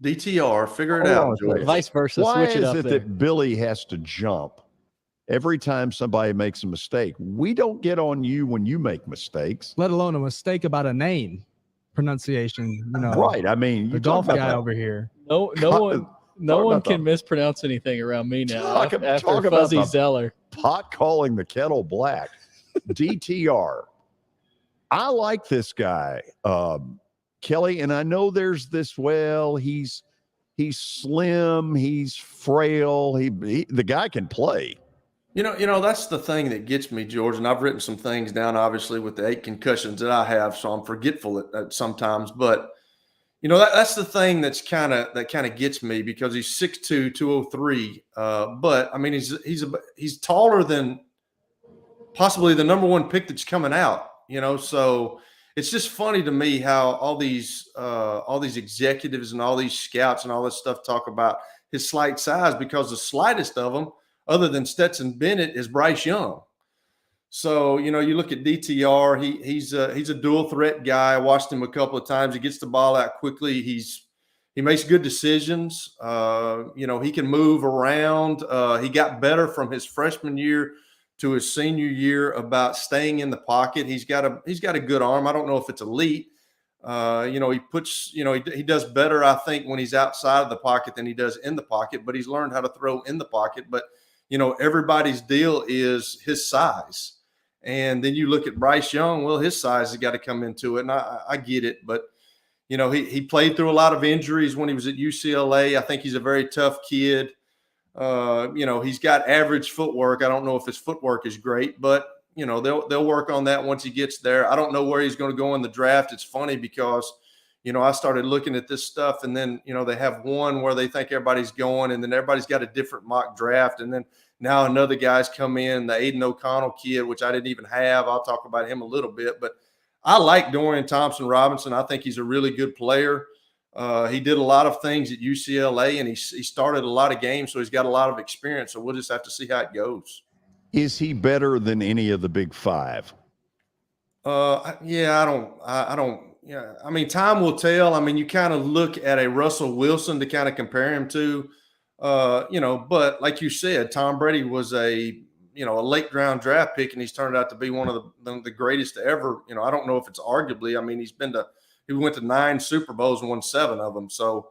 S4: DTR, figure it out, George.
S3: Vice versa.
S2: Why
S3: Switch it up
S2: is it
S3: there.
S2: that Billy has to jump every time somebody makes a mistake? We don't get on you when you make mistakes.
S5: Let alone a mistake about a name pronunciation.
S2: Right. I mean,
S5: the golf guy over here.
S3: No one can mispronounce anything around me now. After Fuzzy Zeller.
S2: Pot calling the kettle black. DTR. I like this guy, Kelly, and I know there's this, well, he's slim, he's frail, the guy can play.
S4: You know, that's the thing that gets me, George, and I've written some things down, obviously, with the 8 concussions that I have, so I'm forgetful at sometimes, but that's the thing that kind of gets me, because he's 6'2", 203, but I mean he's taller than possibly the number 1 pick that's coming out. So it's just funny to me how all these executives and all these scouts and all this stuff talk about his slight size, because the slightest of them, other than Stetson Bennett, is Bryce Young. So, you look at DTR, he's a dual threat guy. I watched him a couple of times. He gets the ball out quickly. He makes good decisions. He can move around. He got better from his freshman year to his senior year about staying in the pocket. He's got a good arm. I don't know if it's elite. He does better, I think, when he's outside of the pocket than he does in the pocket, but he's learned how to throw in the pocket. But, everybody's deal is his size. And then you look at Bryce Young, well, his size has got to come into it. And I get it, but he played through a lot of injuries when he was at UCLA. I think he's a very tough kid. He's got average footwork. I don't know if his footwork is great, but they'll work on that once he gets there. I don't know where he's going to go in the draft. It's funny because, I started looking at this stuff, and then, they have one where they think everybody's going, and then everybody's got a different mock draft. And then now another guy's come in, the Aiden O'Connell kid, which I didn't even have. I'll talk about him a little bit, but I like Dorian Thompson-Robinson. I think he's a really good player. He did a lot of things at UCLA, and he started a lot of games, so he's got a lot of experience. So we'll just have to see how it goes.
S2: Is he better than any of the big 5?
S4: Yeah, I don't. Yeah, I mean, time will tell. I mean, you kind of look at a Russell Wilson to kind of compare him to, but like you said, Tom Brady was a late round draft pick, and he's turned out to be one of the greatest to ever. I don't know if it's arguably. I mean, he went to 9 Super Bowls and won 7 of them. So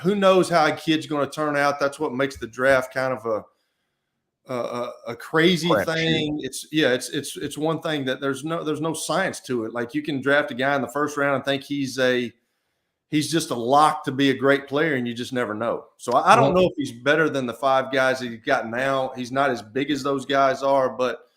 S4: who knows how a kid's going to turn out? That's what makes the draft kind of a crazy thing. It's one thing that there's no science to it. Like, you can draft a guy in the first round and think he's just a lock to be a great player, and you just never know. So I don't know if he's better than the 5 guys that he's got now. He's not as big as those guys are, but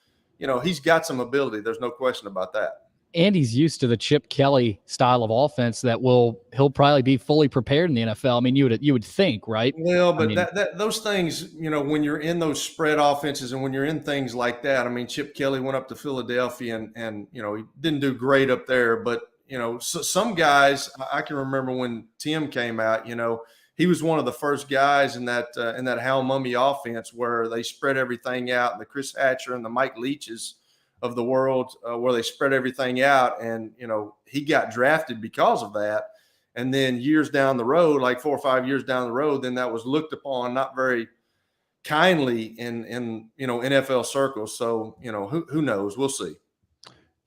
S4: he's got some ability. There's no question about that.
S3: And he's used to the Chip Kelly style of offense that he'll probably be fully prepared in the NFL. I mean, you would think, right?
S4: Well, but those things, when you're in those spread offenses and when you're in things like that, I mean, Chip Kelly went up to Philadelphia and he didn't do great up there, but some guys, I can remember when Tim came out, he was one of the first guys in that Hal Mummy offense where they spread everything out, and the Chris Hatcher and the Mike Leaches of the world, where they spread everything out. And, he got drafted because of that. And then years down the road, like 4 or 5 years down the road, then that was looked upon not very kindly in NFL circles. So, who knows? We'll see.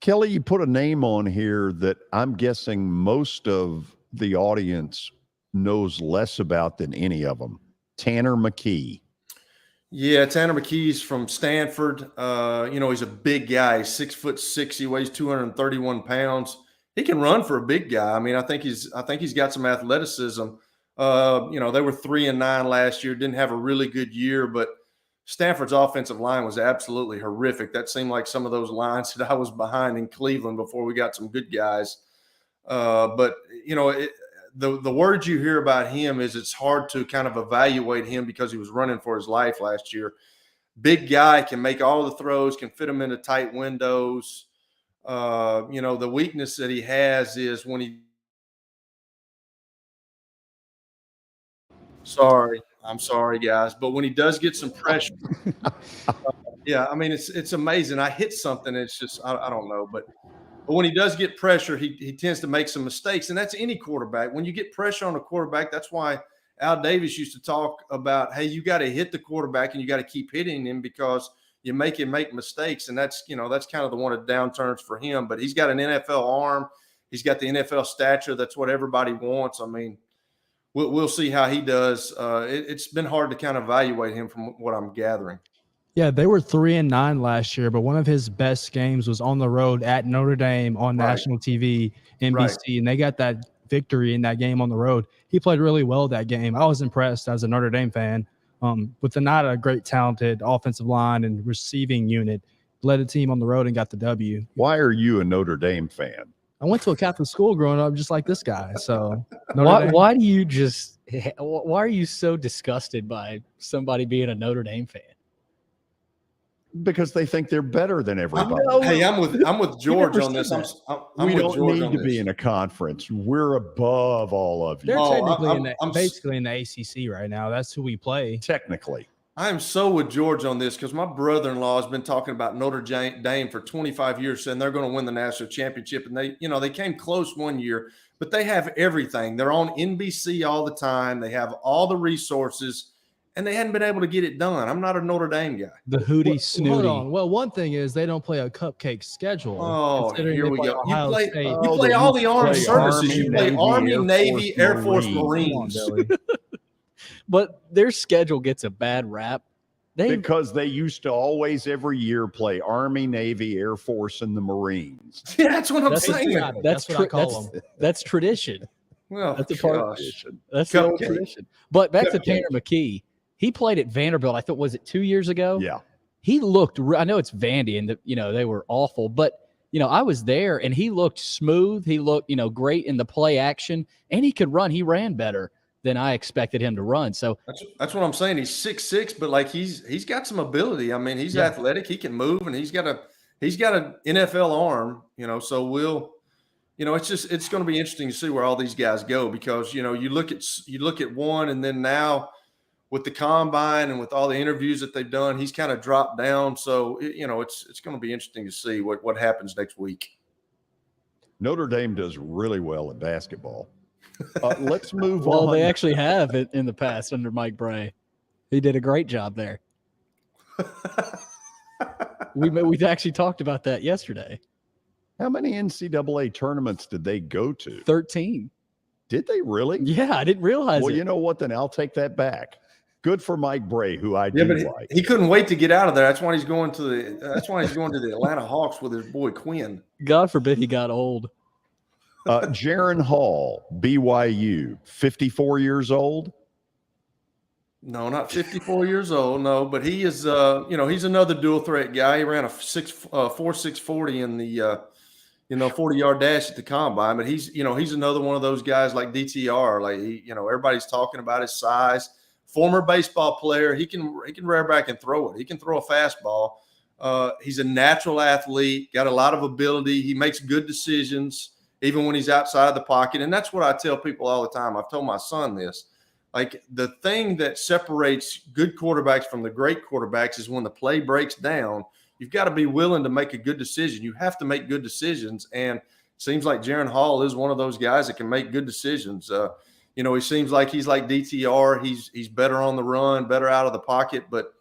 S2: Kelly, you put a name on here that I'm guessing most of the audience knows less about than any of them. Tanner McKee.
S4: Yeah, Tanner McKee's from Stanford. He's a big guy. He's 6'6". He weighs 231 pounds. He can run for a big guy. I mean, I think he's got some athleticism. They were 3-9 last year. Didn't have a really good year, but Stanford's offensive line was absolutely horrific. That seemed like some of those lines that I was behind in Cleveland before we got some good guys. The word you hear about him is it's hard to kind of evaluate him because he was running for his life last year. Big guy, can make all the throws, can fit them into tight windows. The weakness that he has is when he I'm sorry, guys, but when he does get some pressure, I mean, it's amazing. I hit something. It's just, I don't know, but when he does get pressure, he tends to make some mistakes, and that's any quarterback. When you get pressure on a quarterback, that's why Al Davis used to talk about, hey, you got to hit the quarterback and you got to keep hitting him because you make him make mistakes, and that's kind of the one of the downturns for him. But he's got an NFL arm. He's got the NFL stature. That's what everybody wants. I mean, we'll see how he does. It's been hard to kind of evaluate him from what I'm gathering.
S5: Yeah, they were 3-9 last year, but one of his best games was on the road at Notre Dame on national TV, NBC, and they got that victory in that game on the road. He played really well that game. I was impressed as a Notre Dame fan. With not a great talented offensive line and receiving unit, led a team on the road and got the W.
S2: Why are you a Notre Dame fan?
S5: I went to a Catholic school growing up, just like this guy. So
S3: why are you so disgusted by somebody being a Notre Dame fan?
S2: Because they think they're better than everybody.
S4: Hey, I'm with George on this.
S2: We don't need to be in a conference. We're above all of you.
S5: They're technically basically in the ACC right now. That's who we play.
S2: Technically.
S4: I am so with George on this because my brother-in-law has been talking about Notre Dame for 25 years, saying they're going to win the national championship. And they came close one year, but they have everything. They're on NBC all the time. They have all the resources, and they hadn't been able to get it done. I'm not a Notre Dame guy.
S3: The hootie snooty.
S5: Hold on. Well, one thing is they don't play a cupcake schedule.
S4: Oh, here we go.
S5: Ohio State.
S4: You play all the armed services. You play Army, Navy, Air Force, Marines.
S3: But their schedule gets a bad rap.
S2: Because they used to always every year play Army, Navy, Air Force, and the Marines.
S4: Yeah, that's what I'm saying.
S5: That's what I call them.
S3: That's tradition.
S4: Well,
S3: that's a part of tradition. That's the old tradition. But back to Tanner McKee. He played at Vanderbilt, I thought, was it 2 years ago?
S2: Yeah.
S3: He looked, I know it's Vandy and they were awful, but I was there and he looked smooth. He looked, great in the play action, and he could run. He ran better than I expected him to run. So
S4: that's what I'm saying. He's 6'6", but like he's got some ability. I mean, he's athletic. He can move, and he's got an NFL arm. So it's going to be interesting to see where all these guys go because you look at one, and then now with the combine and with all the interviews that they've done, he's kind of dropped down. So it's going to be interesting to see what happens next week.
S2: Notre Dame does really well at basketball. Let's move on.
S3: Well, they actually have it in the past under Mike Bray. He did a great job there. we actually talked about that yesterday.
S2: How many NCAA tournaments did they go to?
S3: 13.
S2: Did they really?
S3: Yeah, I didn't realize
S2: Well,
S3: it.
S2: you know what? Then I'll take that back. Good for Mike Bray, who I do like.
S4: He couldn't wait to get out of there. That's why he's going to the Atlanta Hawks with his boy Quinn.
S3: God forbid he got old.
S2: Jaron Hall, BYU, 54 years old?
S4: No, not 54 years old. No, but he is. He's another dual threat guy. He ran a 4.640 in the 40-yard dash at the combine. But he's another one of those guys like DTR. Like everybody's talking about his size. Former baseball player. He can rear back and throw it. He can throw a fastball. He's a natural athlete. Got a lot of ability. He makes good decisions, even when he's outside the pocket. And that's what I tell people all the time. I've told my son this. Like, the thing that separates good quarterbacks from the great quarterbacks is when the play breaks down, you've got to be willing to make a good decision. You have to make good decisions. And seems like Jaron Hall is one of those guys that can make good decisions. He seems like he's like DTR. He's better on the run, better out of the pocket, but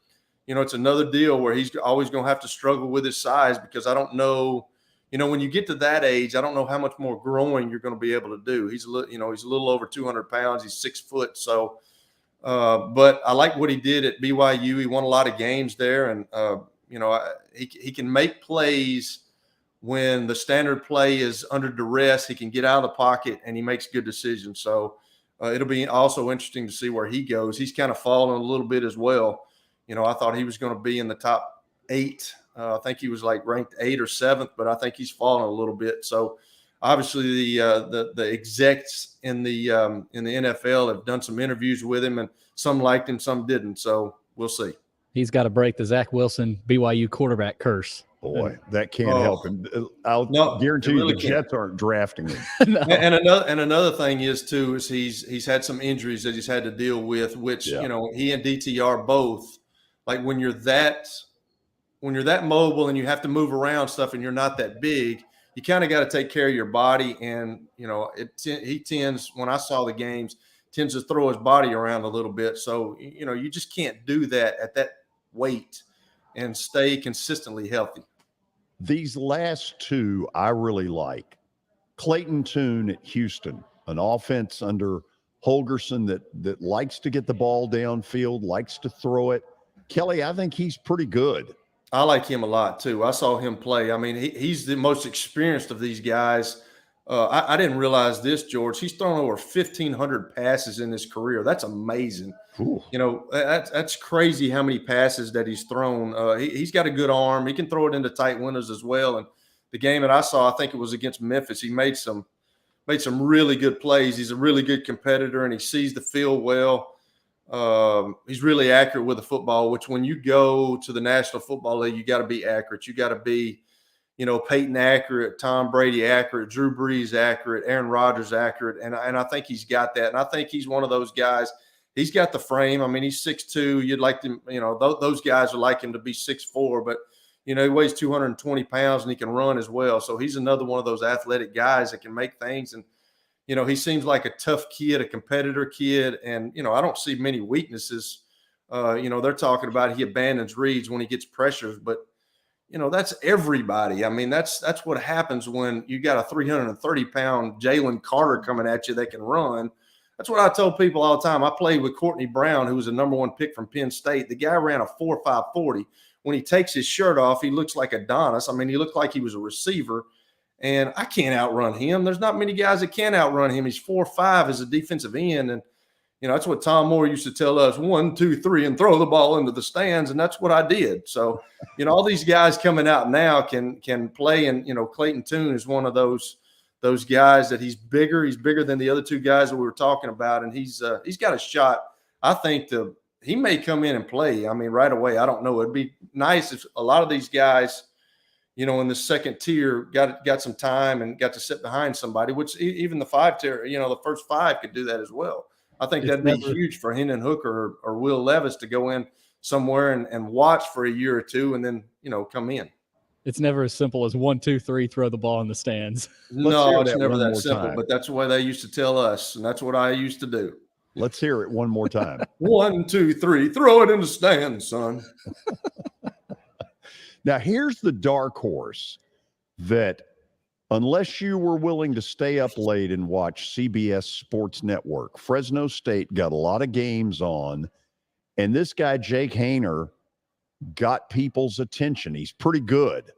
S4: it's another deal where he's always going to have to struggle with his size, because I don't know, when you get to that age, I don't know how much more growing you're going to be able to do. He's a little over 200 pounds. He's 6 foot. So, but I like what he did at BYU. He won a lot of games there, and he can make plays when the standard play is under duress. He can get out of the pocket and he makes good decisions. So it'll be also interesting to see where he goes. He's kind of fallen a little bit as well. I thought he was going to be in the top 8. I think he was like ranked 8th or 7th, but I think he's fallen a little bit. So obviously the execs in the NFL have done some interviews with him, and some liked him, some didn't. So we'll see.
S3: He's got to break the Zach Wilson BYU quarterback curse.
S2: Boy, that can't help him. I'll guarantee you the Jets aren't drafting him.
S4: No. And another thing is he's had some injuries that he's had to deal with, which he and DTR both, like when you're that mobile and you have to move around stuff and you're not that big, you kind of got to take care of your body. And he tends, when I saw the games, tends to throw his body around a little bit. So you just can't do that at that weight and stay consistently healthy.
S2: These last two I really like. Clayton Tune at Houston, an offense under Holgerson that likes to get the ball downfield, likes to throw it. Kelly, I think he's pretty good.
S4: I like him a lot too. I saw him play. I mean, he's the most experienced of these guys. I didn't realize this, George. He's thrown over 1,500 passes in his career. That's amazing.
S2: Ooh.
S4: That's crazy how many passes that he's thrown. He's got a good arm. He can throw it into tight windows as well. And the game that I saw, I think it was against Memphis, he made some really good plays. He's a really good competitor, and he sees the field well. He's really accurate with the football, which when you go to the National Football League, you got to be accurate. You got to be, Peyton accurate, Tom Brady accurate, Drew Brees accurate, Aaron Rodgers accurate. And I think he's got that. And I think he's one of those guys. He's got the frame. I mean, he's 6'2". You'd like him, those guys would like him to be 6'4", but, he weighs 220 pounds and he can run as well. So he's another one of those athletic guys that can make things. And, he seems like a tough kid, a competitor kid. And, I don't see many weaknesses. They're talking about he abandons reads when he gets pressures, but, that's everybody. I mean, that's what happens when you got a 330-pound Jalen Carter coming at you that can run. That's what I tell people all the time. I played with Courtney Brown, who was a number 1 pick from Penn State. The guy ran a 4.5 40. When he takes his shirt off, he looks like Adonis. I mean, he looked like he was a receiver. And I can't outrun him. There's not many guys that can outrun him. He's 4'5" as a defensive end. And, that's what Tom Moore used to tell us, 1, 2, 3, and throw the ball into the stands. And that's what I did. So, all these guys coming out now can play. And, Clayton Tune is one of those guys that he's bigger. He's bigger than the other two guys that we were talking about. And he's got a shot. I think he may come in and play. I mean, right away. I don't know. It'd be nice if a lot of these guys, in the second tier got some time and got to sit behind somebody, which even the 5 tier, the first 5 could do that as well. I think that'd be huge for Hendon Hooker or Will Levis to go in somewhere and watch for a year or two and then, come in.
S3: It's never as simple as 1, 2, 3, throw the ball in the stands.
S4: No, it's never that simple, but that's the way they used to tell us. And that's what I used to do.
S2: Let's hear it one more time.
S4: 1, 2, 3, throw it in the stands, son.
S2: Now, here's the dark horse that unless you were willing to stay up late and watch CBS Sports Network, Fresno State got a lot of games on, and this guy, Jake Haener, got people's attention. He's pretty good.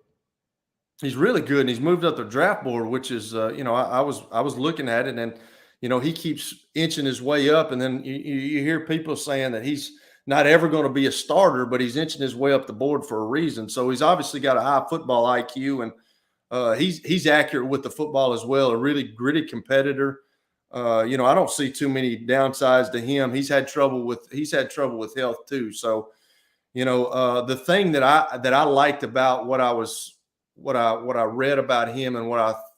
S4: He's really good, and he's moved up the draft board, which is, I was looking at it, and, he keeps inching his way up, and then you hear people saying that he's not ever going to be a starter, but he's inching his way up the board for a reason. So he's obviously got a high football IQ, and he's accurate with the football as well, a really gritty competitor. I don't see too many downsides to him. He's had trouble with health too. So, the thing that I liked about what I read about him and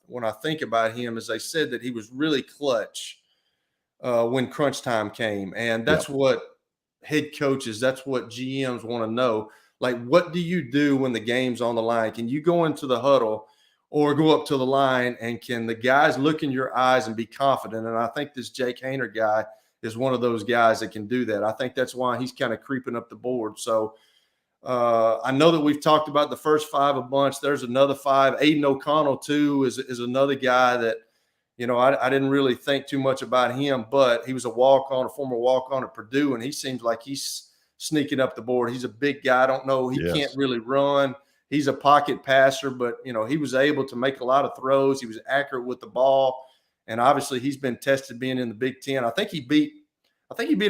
S4: when I think about him is they said that he was really clutch when crunch time came. And that's what head coaches, that's what GMs want to know. Like, what do you do when the game's on the line? Can you go into the huddle or go up to the line, and can the guys look in your eyes and be confident? And I think this Jake Haener guy is one of those guys that can do that. I think that's why he's kind of creeping up the board. So I know that we've talked about the first 5 a bunch. There's another 5. Aiden O'Connell, too, is another guy that, I didn't really think too much about him, but he was a former walk-on at Purdue, and he seems like he's sneaking up the board. He's a big guy. I don't know. He can't really run. He's a pocket passer, but, he was able to make a lot of throws. He was accurate with the ball, and obviously he's been tested being in the Big Ten. I think he beat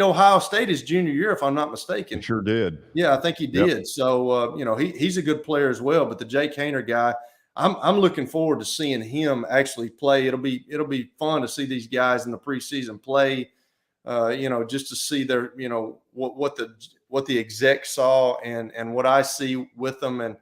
S4: Ohio State his junior year, if I'm not mistaken.
S2: He sure did.
S4: Yeah, I think he did. Yep. So, he's a good player as well. But the Jake Haener guy, I'm looking forward to seeing him actually play. It'll be fun to see these guys in the preseason play. Just to see their, what the execs saw and what I see with them, and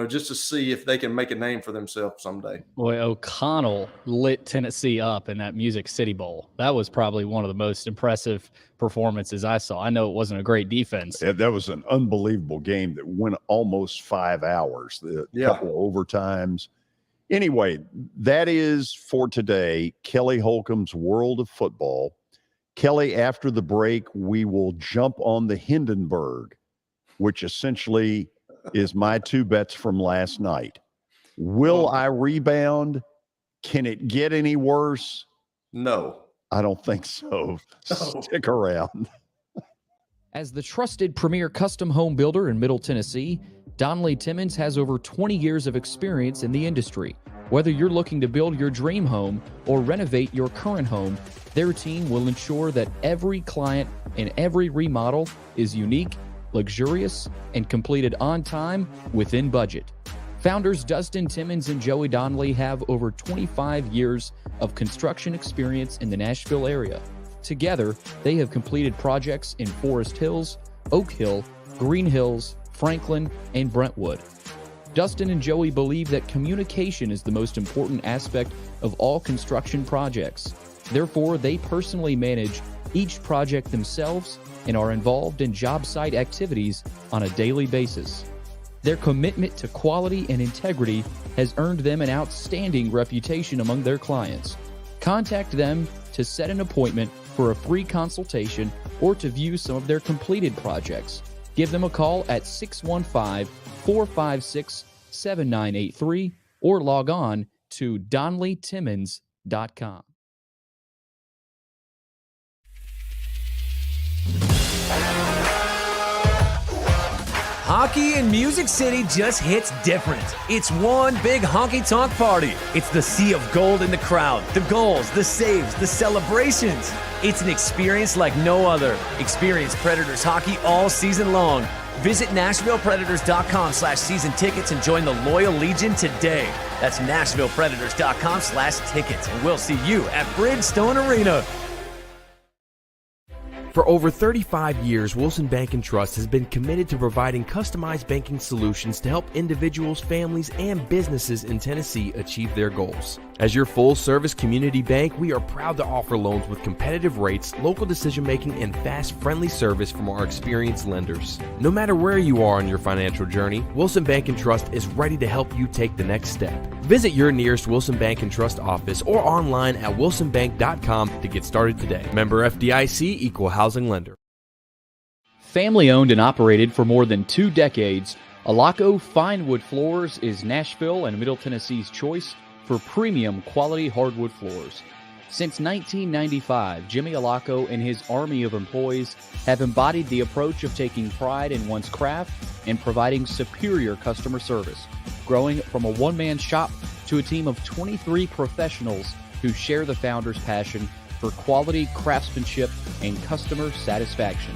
S4: just to see if they can make a name for themselves someday.
S3: Boy, O'Connell lit Tennessee up in that Music City Bowl. That was probably one of the most impressive performances I saw. I know it wasn't a great defense.
S2: Yeah, that was an unbelievable game that went almost 5 hours, the couple of overtimes. Anyway, that is for today, Kelly Holcomb's World of Football. Kelly, after the break, we will jump on the Hindenburg, which essentially is my 2 bets from last night. Will I rebound? Can it get any worse?
S4: No.
S2: I don't think so. No. Stick around.
S19: As the trusted premier custom home builder in Middle Tennessee, Donnelly Timmons has over 20 years of experience in the industry. Whether you're looking to build your dream home or renovate your current home, their team will ensure that every client and every remodel is unique, luxurious, and completed on time within budget. Founders Dustin Timmons and Joey Donnelly have over 25 years of construction experience in the Nashville area. Together, they have completed projects in Forest Hills, Oak Hill, Green Hills, Franklin, and Brentwood. Dustin and Joey believe that communication is the most important aspect of all construction projects. Therefore, they personally manage each project themselves and are involved in job site activities on a daily basis. Their commitment to quality and integrity has earned them an outstanding reputation among their clients. Contact them to set an appointment for a free consultation or to view some of their completed projects. Give them a call at 615-456-7983 or log on to DonnellyTimmons.com.
S10: Hockey in Music City just hits different. It's one big honky-tonk party. It's the sea of gold in the crowd, the goals, the saves, the celebrations. It's an experience like no other. Experience Predators hockey all season long. Visit NashvillePredators.com/season tickets and join the Loyal Legion today. That's NashvillePredators.com/tickets, and we'll see you at Bridgestone Arena.
S11: For over 35 years, Wilson Bank & Trust has been committed to providing customized banking solutions to help individuals, families, and businesses in Tennessee achieve their goals. As your full-service community bank, we are proud to offer loans with competitive rates, local decision-making, and fast, friendly service from our experienced lenders. No matter where you are on your financial journey, Wilson Bank & Trust is ready to help you take the next step. Visit your nearest Wilson Bank & Trust office or online at wilsonbank.com to get started today. Member FDIC, Equal Housing Lender.
S19: Family owned and operated for more than 2 decades, Alaco Fine Wood Floors is Nashville and Middle Tennessee's choice for premium quality hardwood floors. Since 1995, Jimmy Alaco and his army of employees have embodied the approach of taking pride in one's craft and providing superior customer service, growing from a one-man shop to a team of 23 professionals who share the founder's passion for quality craftsmanship and customer satisfaction.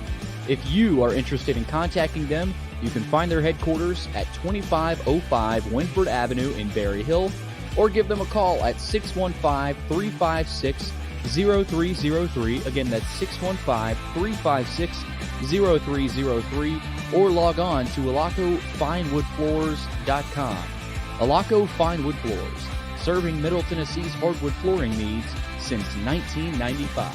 S19: If you are interested in contacting them, you can find their headquarters at 2505 Winford Avenue in Berry Hill, or give them a call at 615-356-0303. Again, that's 615-356-0303, or log on to AlacoFineWoodFloors.com. Alaco Fine Wood Floors, serving Middle Tennessee's hardwood flooring needs since 1995.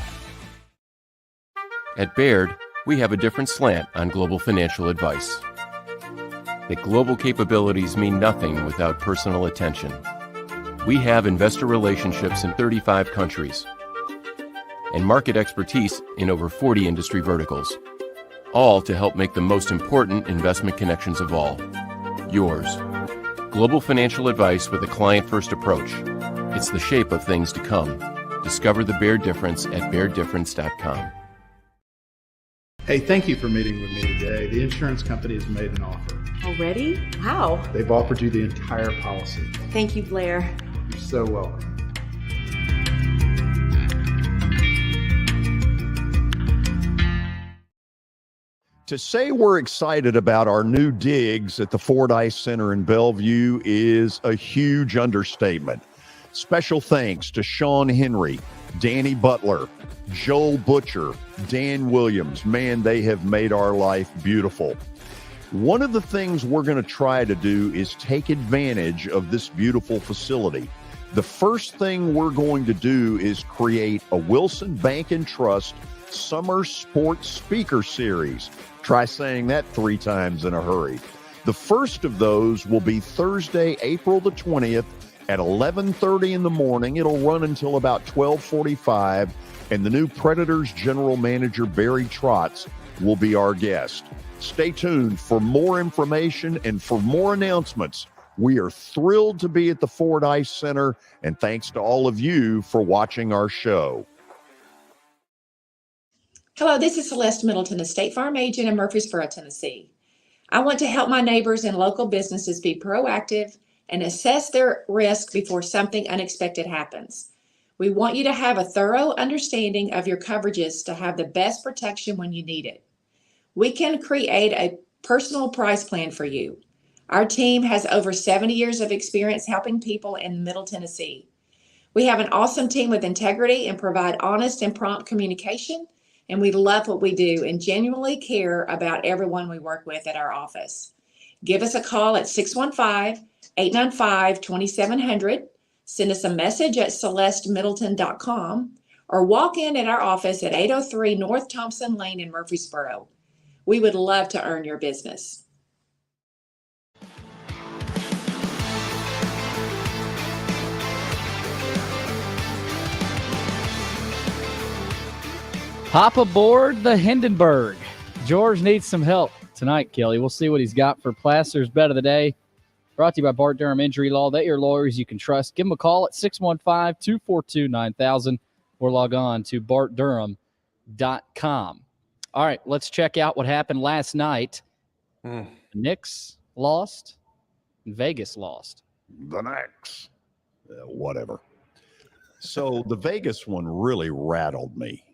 S12: At Baird, we have a different slant on global financial advice. That global capabilities mean nothing without personal attention. We have investor relationships in 35 countries and market expertise in over 40 industry verticals, all to help make the most important investment connections of all, yours. Global financial advice with a client-first approach. It's the shape of things to come. Discover the Baird Difference at BairdDifference.com.
S13: Hey, thank you for meeting with me today. The insurance company has made an offer.
S20: Already? How?
S13: They've offered you the entire policy.
S20: Thank you, Blair.
S13: You're so welcome.
S2: To say we're excited about our new digs at the Fordyce Center in Bellevue is a huge understatement. Special thanks to Sean Henry, Danny Butler, Joel Butcher, Dan Williams. Man, they have made our life beautiful. One of the things we're going to try to do is take advantage of this beautiful facility. The first thing we're going to do is create a Wilson Bank and Trust Summer Sports Speaker Series. Try saying that 3 times in a hurry. The first of those will be Thursday, April the 20th at 11:30 in the morning. It'll run until about 12:45, and the new Predators General Manager Barry Trotz will be our guest. Stay tuned for more information and for more announcements. We are thrilled to be at the Fordyce Center, and thanks to all of you for watching our show.
S16: Hello, this is Celeste Middleton, a State Farm agent in Murfreesboro, Tennessee. I want to help my neighbors and local businesses be proactive and assess their risk before something unexpected happens. We want you to have a thorough understanding of your coverages to have the best protection when you need it. We can create a personal price plan for you. Our team has over 70 years of experience helping people in Middle Tennessee. We have an awesome team with integrity and provide honest and prompt communication. And we love what we do and genuinely care about everyone we work with at our office. Give us a call at 615-895-2700. Send us a message at celestemiddleton.com or walk in at our office at 803 North Thompson Lane in Murfreesboro. We would love to earn your business.
S3: Hop aboard the Hindenburg. George needs some help tonight, Kelly. We'll see what he's got for Plaster's Bet of the Day. Brought to you by Bart Durham Injury Law. They're your lawyers you can trust. Give them a call at 615-242-9000 or log on to bartdurham.com. All right, let's check out what happened last night. The Knicks lost and Vegas lost.
S2: The Knicks. Whatever. So the Vegas one really rattled me,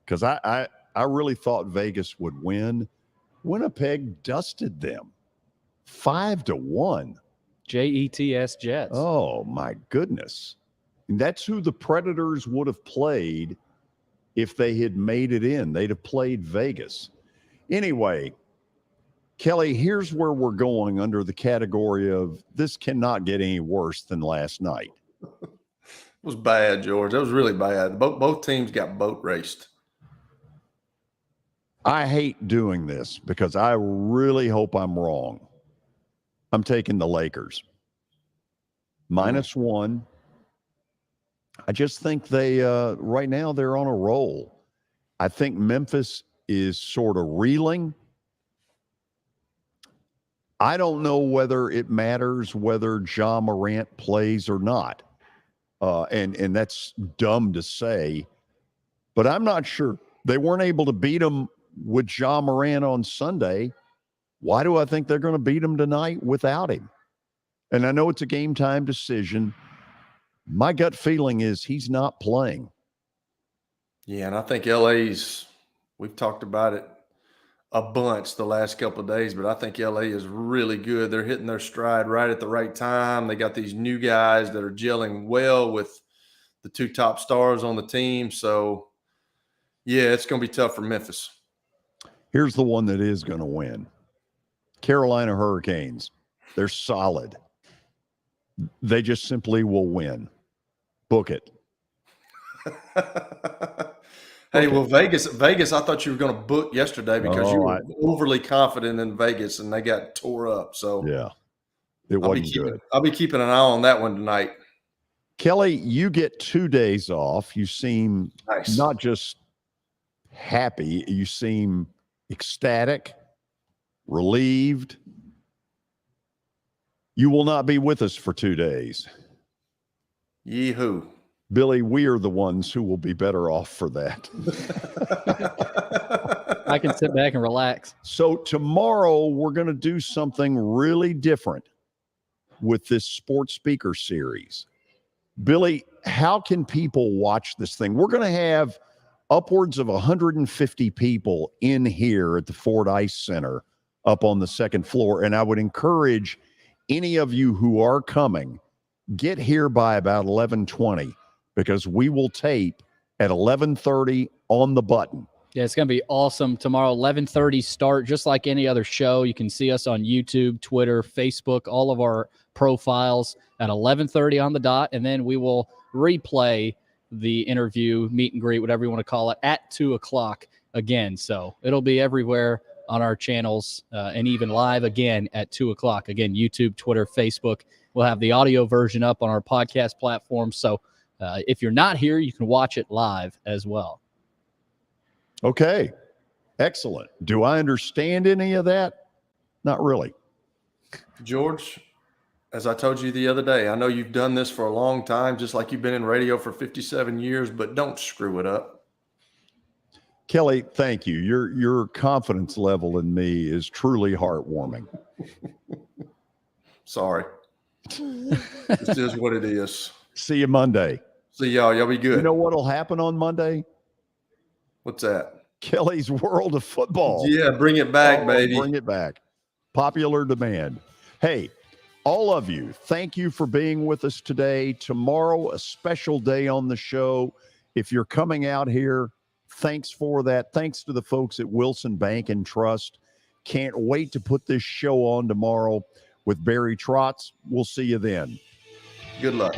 S2: because I really thought Vegas would win. Winnipeg dusted them 5-1.
S3: Jets, Jets.
S2: Oh, my goodness. And that's who the Predators would have played if they had made it in. They'd have played Vegas. Anyway, Kelly, here's where we're going under the category of this cannot get any worse than last night.
S4: It was bad, George. It was really bad. Both teams got boat raced.
S2: I hate doing this because I really hope I'm wrong. I'm taking the Lakers. -1. I just think they, right now, they're on a roll. I think Memphis is sort of reeling. I don't know whether it matters whether Ja Morant plays or not. And that's dumb to say, but I'm not sure. They weren't able to beat them with Ja Morant on Sunday. Why do I think they're going to beat him tonight without him? And I know it's a game time decision. My gut feeling is he's not playing.
S4: Yeah, and I think we've talked about it a bunch the last couple of days, but I think LA is really good. They're hitting their stride right at the right time. They got these new guys that are gelling well with the 2 top stars on the team. So, yeah, it's going to be tough for Memphis.
S2: Here's the one that is going to win. Carolina Hurricanes. They're solid. They just simply will win. Book it.
S4: Hey, well, Vegas, I thought you were going to book yesterday because you were overly confident in Vegas and they got tore up. So
S2: yeah, it wasn't good.
S4: I'll be keeping an eye on that one tonight.
S2: Kelly, you get 2 days off. You seem not just happy, you seem ecstatic, relieved. You will not be with us for 2 days.
S4: Yee-hoo.
S2: Billy, we are the ones who will be better off for that.
S3: I can sit back and relax.
S2: So tomorrow we're going to do something really different with this sports speaker series. Billy, how can people watch this thing? We're going to have upwards of 150 people in here at the Ford Ice Center up on the second floor. And I would encourage any of you who are coming, get here by about 11:20 because we will tape at 11:30 on the button.
S3: Yeah, it's going to be awesome. Tomorrow, 11:30 start, just like any other show. You can see us on YouTube, Twitter, Facebook, all of our profiles at 11:30 on the dot. And then we will replay the interview, meet and greet, whatever you want to call it, at 2 o'clock again. So it'll be everywhere on our channels and even live again at 2 o'clock. Again, YouTube, Twitter, Facebook. We'll have the audio version up on our podcast platform. So if you're not here, you can watch it live as well.
S2: Okay, excellent. Do I understand any of that? Not really.
S4: George, as I told you the other day, I know you've done this for a long time, just like you've been in radio for 57 years, but don't screw it up.
S2: Kelly, thank you. Your confidence level in me is truly heartwarming.
S4: Sorry. This is what it is.
S2: See you Monday.
S4: See y'all. Y'all be good.
S2: You know what will happen on Monday?
S4: What's that?
S2: Kelly's World of Football.
S4: Yeah, bring it back, baby.
S2: Bring it back. Popular demand. Hey, all of you, thank you for being with us today. Tomorrow, a special day on the show. If you're coming out here, thanks for that. Thanks to the folks at Wilson Bank and Trust. Can't wait to put this show on tomorrow with Barry Trotz. We'll see you then.
S4: Good luck.